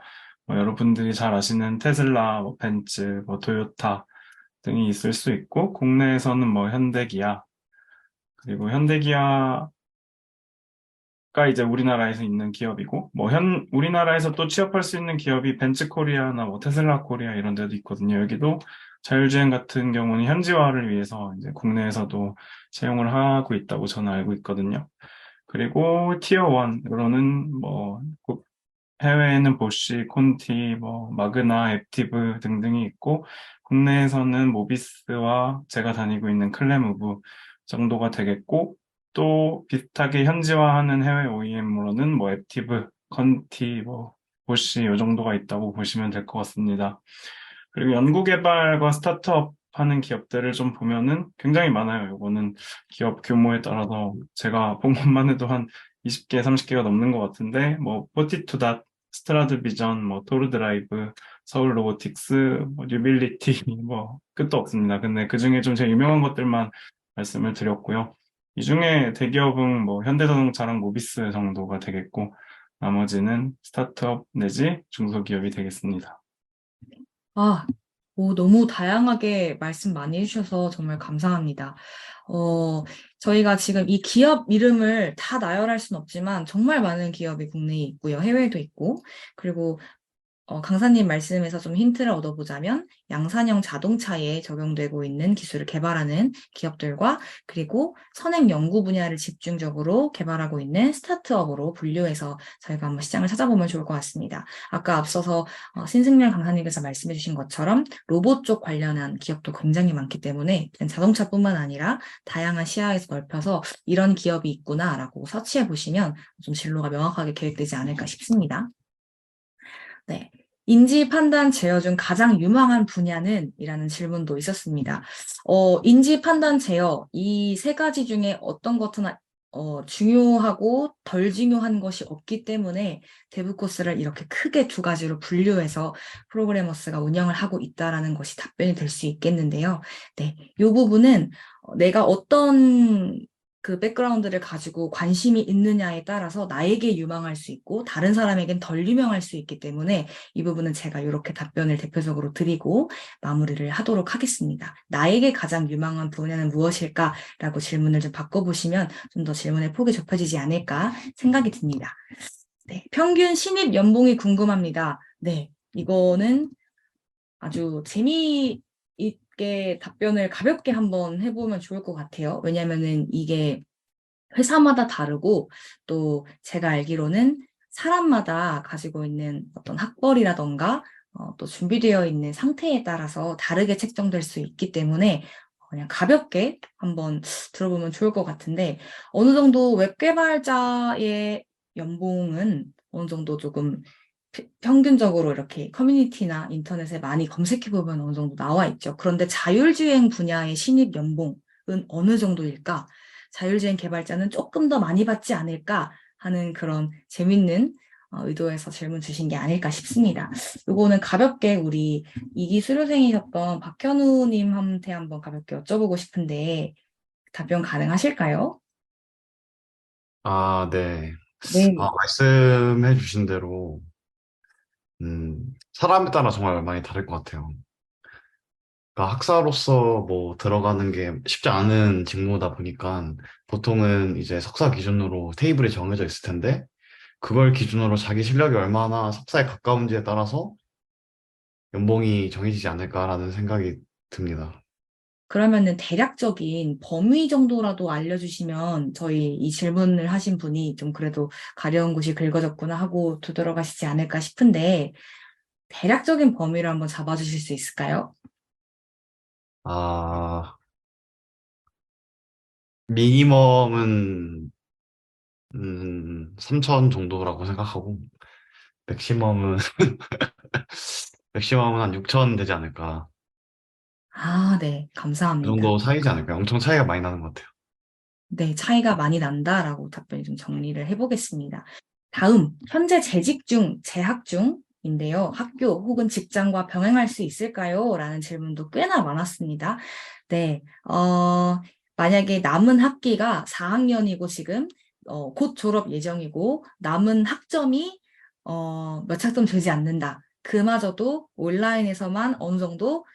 Speaker 3: 여러분들이 잘 아시는 테슬라, 뭐 벤츠, 뭐 토요타 등이 있을 수 있고, 국내에서는 뭐 현대기아, 그리고 현대기아가 이제 우리나라에서 있는 기업이고, 뭐 우리나라에서 또 취업할 수 있는 기업이 벤츠 코리아나 뭐 테슬라 코리아 이런 데도 있거든요. 여기도 자율주행 같은 경우는 현지화를 위해서 이제 국내에서도 채용을 하고 있다고 저는 알고 있거든요. 그리고 티어 1으로는 뭐 해외에는 보쉬, 콘티, 뭐 마그나, 앱티브 등등이 있고, 국내에서는 모비스와 제가 다니고 있는 클레무브 정도가 되겠고, 또 비슷하게 현지화하는 해외 OEM으로는 뭐 앱티브, 컨티, 뭐 보쉬 이 정도가 있다고 보시면 될 것 같습니다. 그리고 연구개발과 스타트업 하는 기업들을 좀 보면은 굉장히 많아요. 이거는 기업 규모에 따라서 제가 본 것만 해도 한 20개, 30개가 넘는 것 같은데, 뭐, 포티투닷, 스트라드 비전, 뭐, 토르 드라이브, 서울 로보틱스, 뭐, 뉴빌리티, 뭐, 끝도 없습니다. 근데 그 중에 좀 제일 유명한 것들만 말씀을 드렸고요. 이 중에 대기업은 뭐, 현대자동차랑 모비스 정도가 되겠고, 나머지는 스타트업 내지 중소기업이 되겠습니다.
Speaker 1: 아, 너무 다양하게 말씀 많이 해주셔서 정말 감사합니다. 저희가 지금 이 기업 이름을 다 나열할 수는 없지만 정말 많은 기업이 국내에 있고요. 해외에도 있고. 그리고 강사님 말씀에서 좀 힌트를 얻어보자면 양산형 자동차에 적용되고 있는 기술을 개발하는 기업들과 그리고 선행 연구 분야를 집중적으로 개발하고 있는 스타트업으로 분류해서 저희가 한번 시장을 찾아보면 좋을 것 같습니다. 아까 앞서서 신승열 강사님께서 말씀해 주신 것처럼 로봇 쪽 관련한 기업도 굉장히 많기 때문에 자동차뿐만 아니라 다양한 시야에서 넓혀서 이런 기업이 있구나라고 서치해 보시면 좀 진로가 명확하게 계획되지 않을까 싶습니다. 네. 인지 판단 제어 중 가장 유망한 분야는? 이라는 질문도 있었습니다. 인지 판단 제어, 이 세 가지 중에 어떤 것은 중요하고 덜 중요한 것이 없기 때문에 대부 코스를 이렇게 크게 두 가지로 분류해서 프로그래머스가 운영을 하고 있다라는 것이 답변이 될 수 있겠는데요. 네. 이 부분은 내가 어떤 그 백그라운드를 가지고 관심이 있느냐에 따라서 나에게 유망할 수 있고 다른 사람에겐 덜 유명할 수 있기 때문에 이 부분은 제가 이렇게 답변을 대표적으로 드리고 마무리를 하도록 하겠습니다. 나에게 가장 유망한 분야는 무엇일까라고 질문을 좀 바꿔보시면 좀 더 질문의 폭이 좁혀지지 않을까 생각이 듭니다. 네, 평균 신입 연봉이 궁금합니다. 네, 이거는 아주 재미있게 답변을 가볍게 한번 해보면 좋을 것 같아요. 왜냐면은 이게 회사마다 다르고 또 제가 알기로는 사람마다 가지고 있는 어떤 학벌이라던가 또 준비되어 있는 상태에 따라서 다르게 책정될 수 있기 때문에 그냥 가볍게 한번 들어보면 좋을 것 같은데 어느 정도 웹 개발자의 연봉은 어느 정도 조금 평균적으로 이렇게 커뮤니티나 인터넷에 많이 검색해보면 어느 정도 나와 있죠. 그런데 자율주행 분야의 신입 연봉은 어느 정도일까? 자율주행 개발자는 조금 더 많이 받지 않을까 하는 그런 재밌는 의도에서 질문 주신 게 아닐까 싶습니다. 요거는 가볍게 우리 2기 수료생이셨던 박현우님한테 한번 가볍게 여쭤보고 싶은데 답변 가능하실까요?
Speaker 5: 네.
Speaker 1: 네.
Speaker 5: 말씀해 주신 대로, 사람에 따라 정말 많이 다를 것 같아요. 그러니까 학사로서 뭐 들어가는 게 쉽지 않은 직무다 보니까 보통은 이제 석사 기준으로 테이블이 정해져 있을 텐데 그걸 기준으로 자기 실력이 얼마나 석사에 가까운지에 따라서 연봉이 정해지지 않을까라는 생각이 듭니다.
Speaker 1: 그러면은 대략적인 범위 정도라도 알려주시면 저희 이 질문을 하신 분이 좀 그래도 가려운 곳이 긁어졌구나 하고 되돌아가시지 않을까 싶은데 대략적인 범위를 한번 잡아주실 수 있을까요?
Speaker 5: 아, 미니멈은 3천 정도라고 생각하고 맥시멈은 맥시멈은 한 6천 되지 않을까.
Speaker 1: 아, 네.
Speaker 5: 그
Speaker 1: 감사합니다.
Speaker 5: 정도 사이지 않을까요? 엄청 차이가 많이 나는 것 같아요.
Speaker 1: 네, 차이가 많이 난다라고 답변 좀 정리를 해보겠습니다. 다음, 현재 재직 중, 재학 중인데요. 학교 혹은 직장과 병행할 수 있을까요? 라는 질문도 꽤나 많았습니다. 네, 만약에 남은 학기가 4학년이고 지금 곧 졸업 예정이고 남은 학점이 몇 학점 되지 않는다. 그마저도 온라인에서만 어느 정도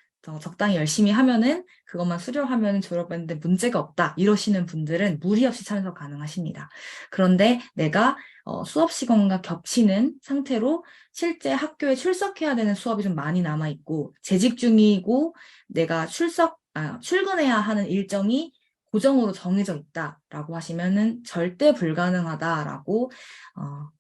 Speaker 1: 적당히 열심히 하면은 그것만 수료하면 졸업했는데 문제가 없다. 이러시는 분들은 무리 없이 참석 가능하십니다. 그런데 내가 수업 시간과 겹치는 상태로 실제 학교에 출석해야 되는 수업이 좀 많이 남아 있고 재직 중이고 내가 출근해야 하는 일정이 고정으로 정해져 있다라고 하시면은 절대 불가능하다라고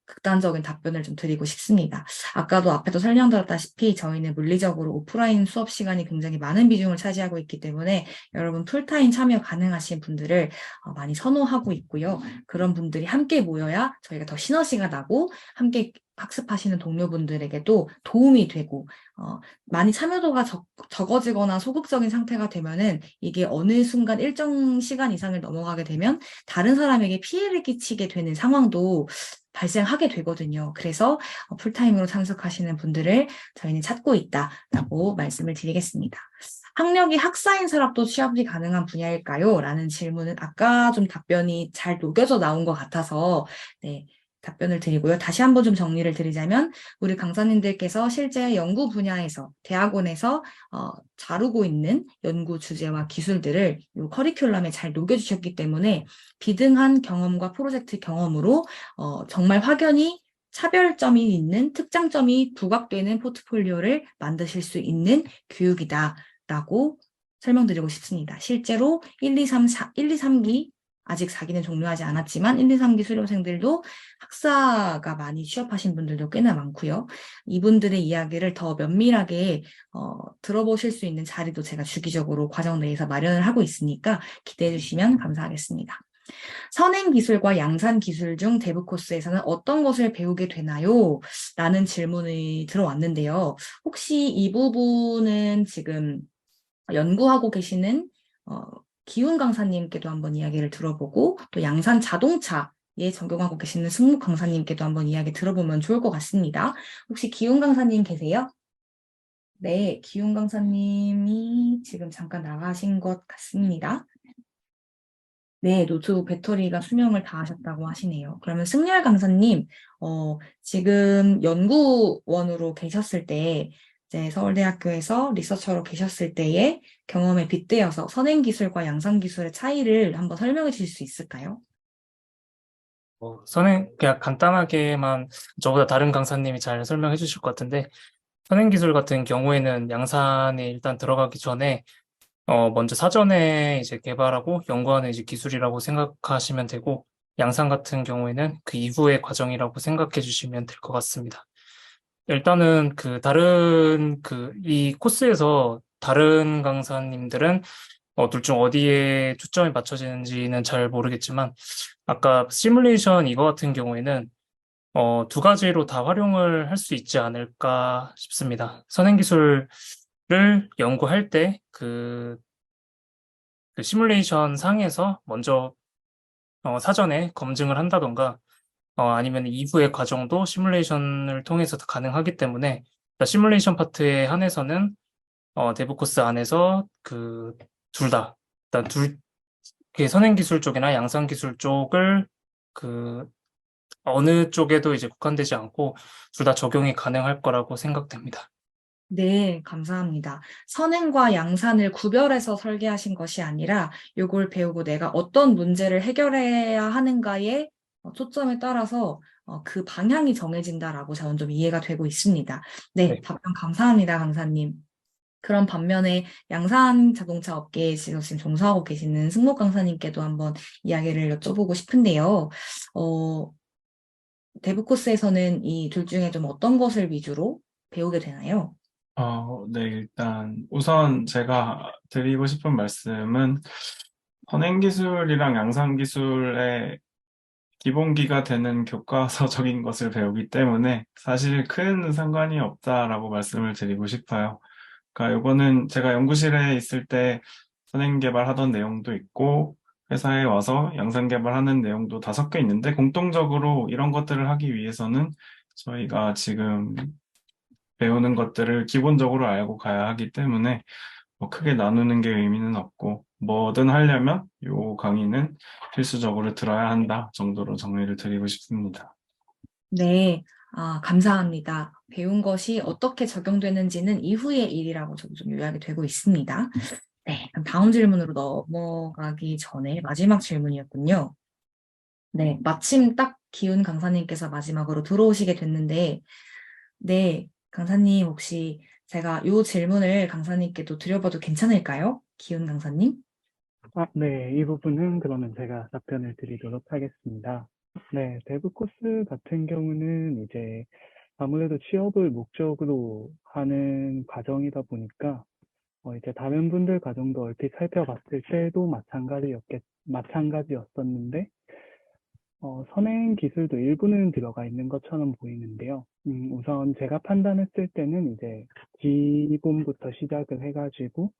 Speaker 1: 극단적인 답변을 좀 드리고 싶습니다. 아까도 앞에도 설명드렸다시피 저희는 물리적으로 오프라인 수업 시간이 굉장히 많은 비중을 차지하고 있기 때문에 여러분 풀타임 참여 가능하신 분들을 많이 선호하고 있고요. 그런 분들이 함께 모여야 저희가 더 시너지가 나고 함께 학습하시는 동료분들에게도 도움이 되고 많이 참여도가 적어지거나 소극적인 상태가 되면은 이게 어느 순간 일정 시간 이상을 넘어가게 되면 다른 사람에게 피해를 끼치게 되는 상황도 발생하게 되거든요. 그래서 풀타임으로 참석하시는 분들을 저희는 찾고 있다라고 말씀을 드리겠습니다. 학력이 학사인 사람도 취업이 가능한 분야일까요? 라는 질문은 아까 좀 답변이 잘 녹여져 나온 것 같아서 네, 답변을 드리고요. 다시 한번 좀 정리를 드리자면 우리 강사님들께서 실제 연구 분야에서 대학원에서 다루고 있는 연구 주제와 기술들을 이 커리큘럼에 잘 녹여주셨기 때문에 비등한 경험과 프로젝트 경험으로 정말 확연히 차별점이 있는 특장점이 부각되는 포트폴리오를 만드실 수 있는 교육이다라고 설명드리고 싶습니다. 실제로 1, 2, 3, 4, 1, 2, 3기 아직 4기는 종료하지 않았지만 1, 2, 3기 수료생들도 학사가 많이 취업하신 분들도 꽤나 많고요. 이분들의 이야기를 더 면밀하게 들어보실 수 있는 자리도 제가 주기적으로 과정 내에서 마련을 하고 있으니까 기대해 주시면 감사하겠습니다. 선행기술과 양산기술 중 대부 코스에서는 어떤 것을 배우게 되나요? 라는 질문이 들어왔는데요. 혹시 이 부분은 지금 연구하고 계시는 기훈 강사님께도 한번 이야기를 들어보고 또 양산 자동차에 적용하고 계시는 승무 강사님께도 한번 이야기 들어보면 좋을 것 같습니다. 혹시 기훈 강사님 계세요? 네, 기훈 강사님이 지금 잠깐 나가신 것 같습니다. 네, 노트북 배터리가 수명을 다하셨다고 하시네요. 그러면 승열 강사님, 지금 연구원으로 계셨을 때, 이제 서울대학교에서 리서처로 계셨을 때의 경험에 빗대어서 선행기술과 양산기술의 차이를 한번 설명해 주실 수 있을까요?
Speaker 2: 그냥 간단하게만 저보다 다른 강사님이 잘 설명해 주실 것 같은데, 선행기술 같은 경우에는 양산에 일단 들어가기 전에 먼저 사전에 이제 개발하고 연구하는 이제 기술이라고 생각하시면 되고, 양산 같은 경우에는 그 이후의 과정이라고 생각해 주시면 될 것 같습니다. 일단은 이 코스에서 다른 강사님들은 둘 중 어디에 초점이 맞춰지는지는 잘 모르겠지만, 아까 시뮬레이션 이거 같은 경우에는 두 가지로 다 활용을 할 수 있지 않을까 싶습니다. 선행기술을 연구할 때 그 시뮬레이션 상에서 먼저 사전에 검증을 한다던가 아니면 이후의 과정도 시뮬레이션을 통해서 다 가능하기 때문에 일단 시뮬레이션 파트에 한해서는 대부 코스 안에서 그 둘 다 일단 선행기술 쪽이나 양산기술 쪽을 그 어느 쪽에도 이제 국한되지 않고 둘 다 적용이 가능할 거라고 생각됩니다.
Speaker 1: 네, 감사합니다. 선행과 양산을 구별해서 설계하신 것이 아니라 요걸 배우고 내가 어떤 문제를 해결해야 하는가에 초점에 따라서 그 방향이 정해진다라고 저는 좀 이해가 되고 있습니다. 네,
Speaker 2: 네.
Speaker 1: 답변 감사합니다, 강사님. 그런 반면에 양산 자동차 업계에 지금 종사하고 계시는 승목 강사님께도 한번 이야기를 여쭤보고 싶은데요. 대부 코스에서는 이 둘 중에 좀 어떤 것을 위주로 배우게 되나요?
Speaker 3: 네, 일단 우선 제가 드리고 싶은 말씀은 선행기술이랑 양산기술의 기본기가 되는 교과서적인 것을 배우기 때문에 사실 큰 상관이 없다라고 말씀을 드리고 싶어요. 그러니까 이거는 제가 연구실에 있을 때 선행 개발하던 내용도 있고 회사에 와서 양산 개발하는 내용도 다 섞여 있는데 공통적으로 이런 것들을 하기 위해서는 저희가 지금 배우는 것들을 기본적으로 알고 가야 하기 때문에 뭐 크게 나누는 게 의미는 없고 뭐든 하려면 이 강의는 필수적으로 들어야 한다 정도로 정리를 드리고 싶습니다.
Speaker 1: 네, 감사합니다. 배운 것이 어떻게 적용되는지는 이후의 일이라고 저도 좀 요약이 되고 있습니다. 네, 그럼 다음 질문으로 넘어가기 전에 마지막 질문이었군요. 네, 마침 딱 기훈 강사님께서 마지막으로 들어오시게 됐는데, 네, 강사님 혹시 제가 이 질문을 강사님께도 드려봐도 괜찮을까요? 기훈 강사님?
Speaker 6: 네, 이 부분은 그러면 제가 답변을 드리도록 하겠습니다. 네, 대부 코스 같은 경우는 이제 아무래도 취업을 목적으로 하는 과정이다 보니까 이제 다른 분들 과정도 얼핏 살펴봤을 때도 마찬가지였었는데 선행 기술도 일부는 들어가 있는 것처럼 보이는데요. 우선 제가 판단했을 때는 이제 기본부터 시작을 해가지고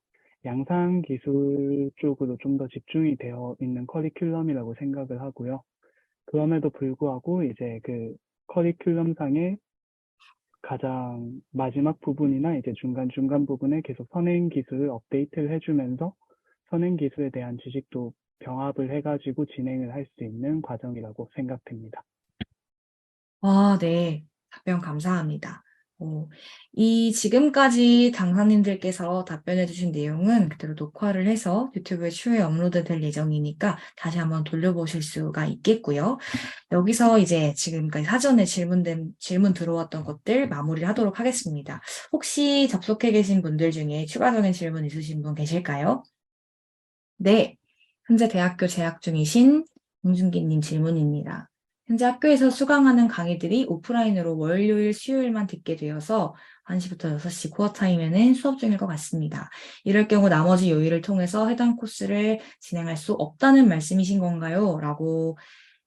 Speaker 6: 양산 기술 쪽으로 좀 더 집중이 되어 있는 커리큘럼이라고 생각을 하고요. 그럼에도 불구하고 이제 그 커리큘럼상의 가장 마지막 부분이나 이제 중간중간 부분에 계속 선행 기술을 업데이트를 해주면서 선행 기술에 대한 지식도 병합을 해가지고 진행을 할 수 있는 과정이라고 생각됩니다.
Speaker 1: 네. 답변 감사합니다. 이 지금까지 강사님들께서 답변해 주신 내용은 그대로 녹화를 해서 유튜브에 추후에 업로드 될 예정이니까 다시 한번 돌려보실 수가 있겠고요. 여기서 이제 지금까지 사전에 질문 들어왔던 것들 마무리를 하도록 하겠습니다. 혹시 접속해 계신 분들 중에 추가적인 질문 있으신 분 계실까요? 네. 현재 대학교 재학 중이신 홍준기님 질문입니다. 현재 학교에서 수강하는 강의들이 오프라인으로 월요일, 수요일만 듣게 되어서 1시부터 6시 코어 타임에는 수업 중일 것 같습니다. 이럴 경우 나머지 요일을 통해서 해당 코스를 진행할 수 없다는 말씀이신 건가요? 라고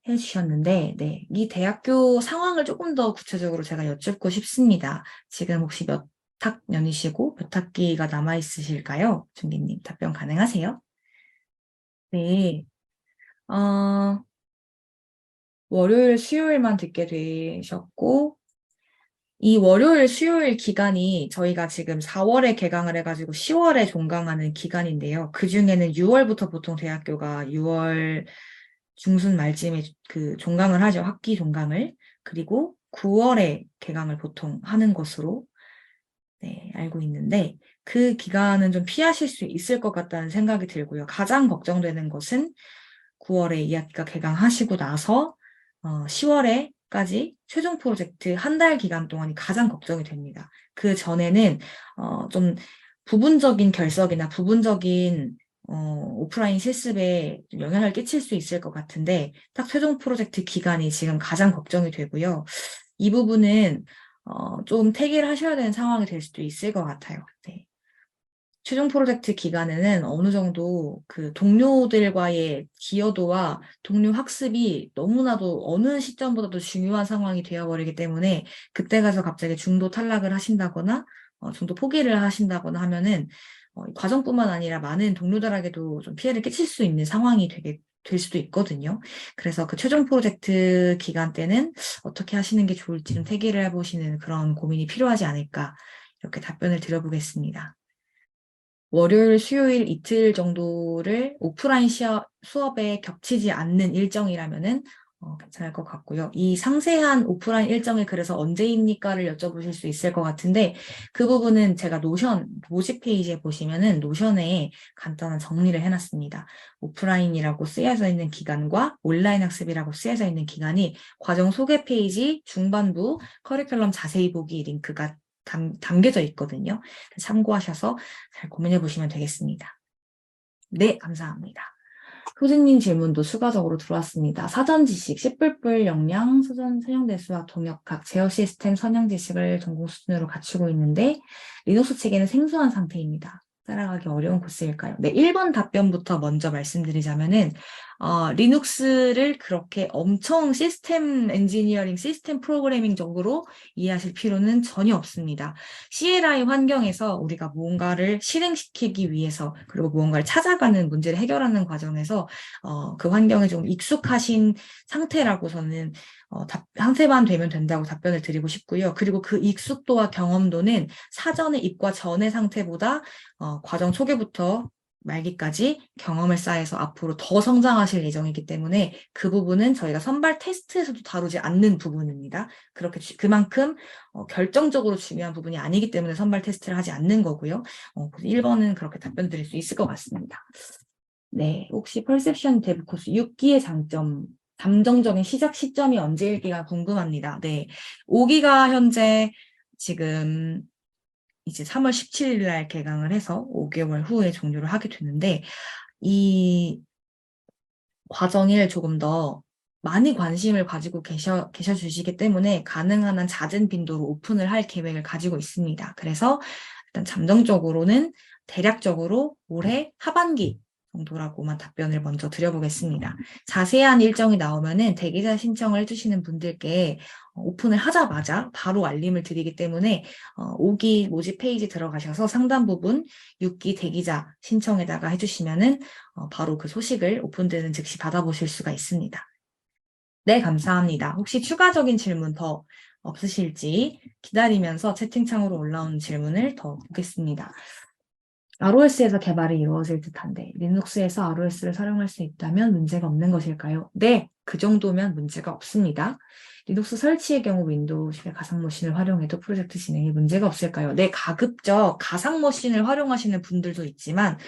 Speaker 1: 해주셨는데, 네. 이 대학교 상황을 조금 더 구체적으로 제가 여쭙고 싶습니다. 지금 혹시 몇 학년이시고 몇 학기가 남아있으실까요? 준기님 답변 가능하세요? 네. 월요일, 수요일만 듣게 되셨고, 이 월요일, 수요일 기간이 저희가 지금 4월에 개강을 해가지고 10월에 종강하는 기간인데요. 그 중에는 6월부터 보통 대학교가 6월 중순 말쯤에 그 종강을 하죠. 학기 종강을. 그리고 9월에 개강을 보통 하는 것으로 네, 알고 있는데 그 기간은 좀 피하실 수 있을 것 같다는 생각이 들고요. 가장 걱정되는 것은 9월에 2학기가 개강하시고 나서 10월에까지 최종 프로젝트 한 달 기간 동안이 가장 걱정이 됩니다. 그 전에는 좀 부분적인 결석이나 부분적인 오프라인 실습에 좀 영향을 끼칠 수 있을 것 같은데 딱 최종 프로젝트 기간이 지금 가장 걱정이 되고요. 이 부분은 좀 태기를 하셔야 되는 상황이 될 수도 있을 것 같아요. 네. 최종 프로젝트 기간에는 어느 정도 그 동료들과의 기여도와 동료 학습이 너무나도 어느 시점보다도 중요한 상황이 되어버리기 때문에 그때 가서 갑자기 중도 탈락을 하신다거나 중도 포기를 하신다거나 하면은 과정뿐만 아니라 많은 동료들에게도 좀 피해를 끼칠 수 있는 상황이 될 수도 있거든요. 그래서 그 최종 프로젝트 기간 때는 어떻게 하시는 게 좋을지 좀 태기를 해보시는 그런 고민이 필요하지 않을까 이렇게 답변을 드려보겠습니다. 월요일, 수요일 이틀 정도를 오프라인 수업에 겹치지 않는 일정이라면은 괜찮을 것 같고요. 이 상세한 오프라인 일정이 그래서 언제입니까를 여쭤보실 수 있을 것 같은데 그 부분은 제가 노션 모집 페이지에 보시면은 노션에 간단한 정리를 해놨습니다. 오프라인이라고 쓰여져 있는 기간과 온라인 학습이라고 쓰여져 있는 기간이 과정 소개 페이지 중반부 커리큘럼 자세히 보기 링크가 담겨져 있거든요. 참고하셔서 잘 고민해 보시면 되겠습니다. 네, 감사합니다. 효진님 질문도 추가적으로 들어왔습니다. 사전 지식, 씨뿔뿔 역량, 사전 선형대 수학, 동역학, 제어 시스템 선형 지식을 전공 수준으로 갖추고 있는데 리눅스 체계는 생소한 상태입니다. 따라가기 어려운 코스일까요? 네, 1번 답변부터 먼저 말씀드리자면은 리눅스를 그렇게 엄청 시스템 엔지니어링, 시스템 프로그래밍적으로 이해하실 필요는 전혀 없습니다. CLI 환경에서 우리가 무언가를 실행시키기 위해서 그리고 무언가를 찾아가는 문제를 해결하는 과정에서 그 환경에 좀 익숙하신 상태라고 저는 상태만 되면 된다고 답변을 드리고 싶고요. 그리고 그 익숙도와 경험도는 사전의 입과 전의 상태보다 과정 초기부터 말기까지 경험을 쌓아서 앞으로 더 성장하실 예정이기 때문에 그 부분은 저희가 선발 테스트에서도 다루지 않는 부분입니다. 그렇게 그만큼 결정적으로 중요한 부분이 아니기 때문에 선발 테스트를 하지 않는 거고요. 1번은 그렇게 답변 드릴 수 있을 것 같습니다. 네, 혹시 퍼셉션 데브 코스 6기의 장점, 감정적인 시작 시점이 언제일기가 궁금합니다. 네, 5기가 현재 지금 이제 3월 17일 날 개강을 해서 5개월 후에 종료를 하게 되는데 이 과정을 조금 더 많이 관심을 가지고 계셔 주시기 때문에 가능한 한 잦은 빈도로 오픈을 할 계획을 가지고 있습니다. 그래서 일단 잠정적으로는 대략적으로 올해 하반기 정도라고만 답변을 먼저 드려보겠습니다. 자세한 일정이 나오면은 대기자 신청을 해주시는 분들께 오픈을 하자마자 바로 알림을 드리기 때문에 5기 모집 페이지 들어가셔서 상단 부분 6기 대기자 신청에다가 해주시면은 바로 그 소식을 오픈되는 즉시 받아보실 수가 있습니다. 네, 감사합니다. 혹시 추가적인 질문 더 없으실지 기다리면서 채팅창으로 올라온 질문을 더 보겠습니다. ROS에서 개발이 이루어질 듯한데 리눅스에서 ROS를 사용할 수 있다면 문제가 없는 것일까요? 네, 그 정도면 문제가 없습니다. 리눅스 설치의 경우 윈도우식의 가상머신을 활용해도 프로젝트 진행에 문제가 없을까요? 네, 가급적 가상머신을 활용하시는 분들도 있지만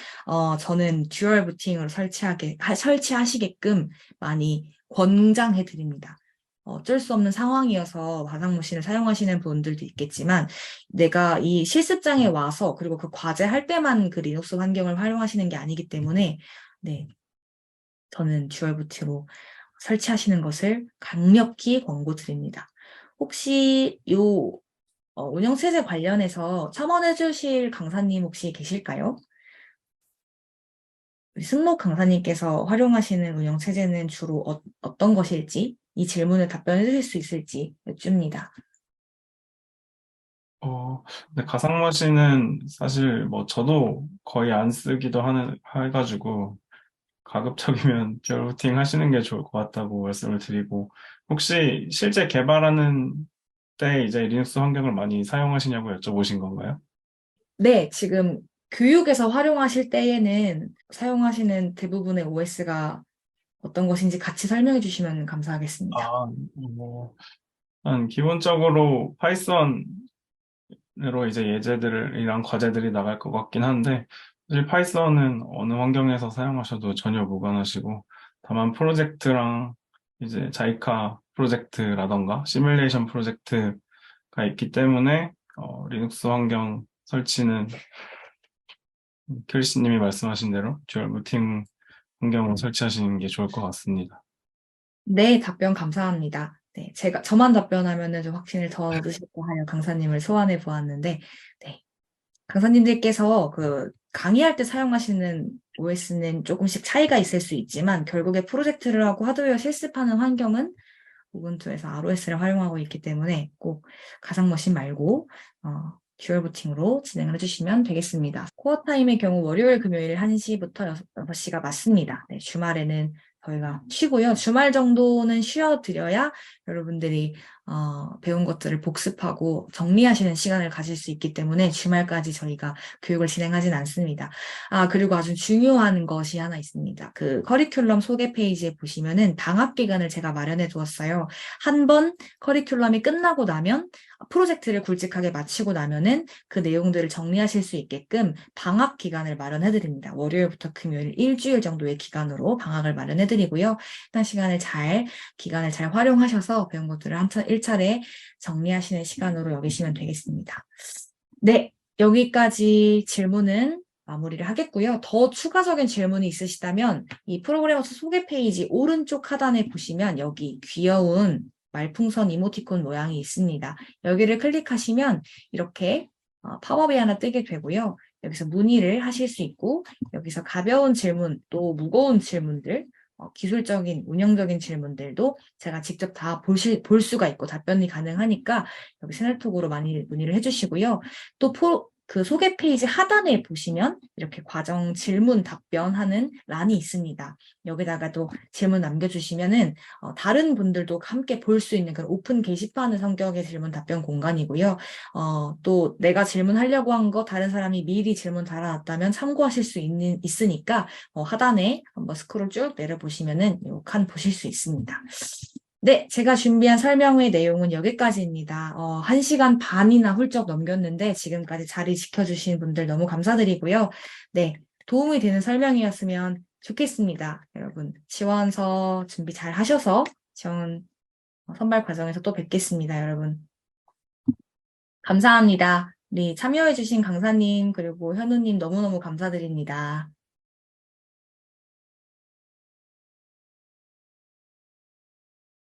Speaker 1: 저는 듀얼 부팅으로 설치하시게끔 많이 권장해 드립니다. 어쩔 수 없는 상황이어서 가상머신을 사용하시는 분들도 있겠지만 내가 이 실습장에 와서 그리고 그 과제 할 때만 그 리눅스 환경을 활용하시는 게 아니기 때문에 네, 저는 듀얼 부트로 설치하시는 것을 강력히 권고드립니다. 혹시 요 운영체제 관련해서 첨언해 주실 강사님 혹시 계실까요? 우리 승목 강사님께서 활용하시는 운영체제는 주로 어떤 것일지 이 질문을 답변해 주실 수 있을지 여쭙니다.
Speaker 3: 근데 가상머신은 사실 뭐 저도 거의 안 쓰기도 해가지고 가급적이면 듀얼 부팅 하시는 게 좋을 것 같다고 말씀을 드리고 혹시 실제 개발하는 때 이제 리눅스 환경을 많이 사용하시냐고 여쭤보신 건가요?
Speaker 1: 네, 지금 교육에서 활용하실 때에는 사용하시는 대부분의 OS가 어떤 것인지 같이 설명해 주시면 감사하겠습니다.
Speaker 3: 뭐, 기본적으로 파이썬으로 이제 예제들이랑 과제들이 나갈 것 같긴 한데, 사실 파이썬은 어느 환경에서 사용하셔도 전혀 무관하시고, 다만 프로젝트랑 이제 자이카 프로젝트라던가 시뮬레이션 프로젝트가 있기 때문에, 리눅스 환경 설치는 켈시님이 말씀하신 대로 듀얼 부팅 환경으로 설치하시는 게 좋을 것 같습니다.
Speaker 1: 네, 답변 감사합니다. 네, 저만 답변하면은 좀 확신을 더 얻으실까 하여 강사님을 소환해 보았는데, 네. 강사님들께서 그 강의할 때 사용하시는 OS는 조금씩 차이가 있을 수 있지만, 결국에 프로젝트를 하고 하드웨어 실습하는 환경은 우분투에서 ROS를 활용하고 있기 때문에 꼭 가상머신 말고, 듀얼 부팅으로 진행을 해주시면 되겠습니다. 코어 타임의 경우 월요일, 금요일 1시부터 6시가 맞습니다. 네, 주말에는 저희가 쉬고요. 주말 정도는 쉬어드려야 여러분들이 배운 것들을 복습하고 정리하시는 시간을 가질 수 있기 때문에 주말까지 저희가 교육을 진행하진 않습니다. 그리고 아주 중요한 것이 하나 있습니다. 그 커리큘럼 소개 페이지에 보시면은 방학 기간을 제가 마련해 두었어요. 한 번 커리큘럼이 끝나고 나면 프로젝트를 굵직하게 마치고 나면은 그 내용들을 정리하실 수 있게끔 방학 기간을 마련해 드립니다. 월요일부터 금요일 일주일 정도의 기간으로 방학을 마련해 드리고요. 일단 기간을 잘 활용하셔서 배운 것들을 일차례 정리하시는 시간으로 여기시면 되겠습니다. 네, 여기까지 질문은 마무리를 하겠고요. 더 추가적인 질문이 있으시다면 이 프로그래머스 소개 페이지 오른쪽 하단에 보시면 여기 귀여운 말풍선 이모티콘 모양이 있습니다. 여기를 클릭하시면 이렇게 팝업이 하나 뜨게 되고요. 여기서 문의를 하실 수 있고 여기서 가벼운 질문 또 무거운 질문들 기술적인 운영적인 질문들도 제가 직접 다 볼 수가 있고 답변이 가능하니까 여기 채널톡으로 많이 문의를 해주시고요. 또 그 소개 페이지 하단에 보시면 이렇게 과정 질문 답변하는 란이 있습니다. 여기다가도 질문 남겨주시면은 다른 분들도 함께 볼 수 있는 그런 오픈 게시판의 성격의 질문 답변 공간이고요. 또 내가 질문하려고 한 거 다른 사람이 미리 질문 달아놨다면 참고하실 수 있으니까 하단에 한번 스크롤 쭉 내려보시면은 이 칸 보실 수 있습니다. 네, 제가 준비한 설명의 내용은 여기까지입니다. 1시간 반이나 훌쩍 넘겼는데 지금까지 자리 지켜주신 분들 너무 감사드리고요. 네, 도움이 되는 설명이었으면 좋겠습니다. 여러분, 지원서 준비 잘 하셔서 지원 선발 과정에서 또 뵙겠습니다, 여러분. 감사합니다. 우리 참여해주신 강사님 그리고 현우님 너무너무 감사드립니다.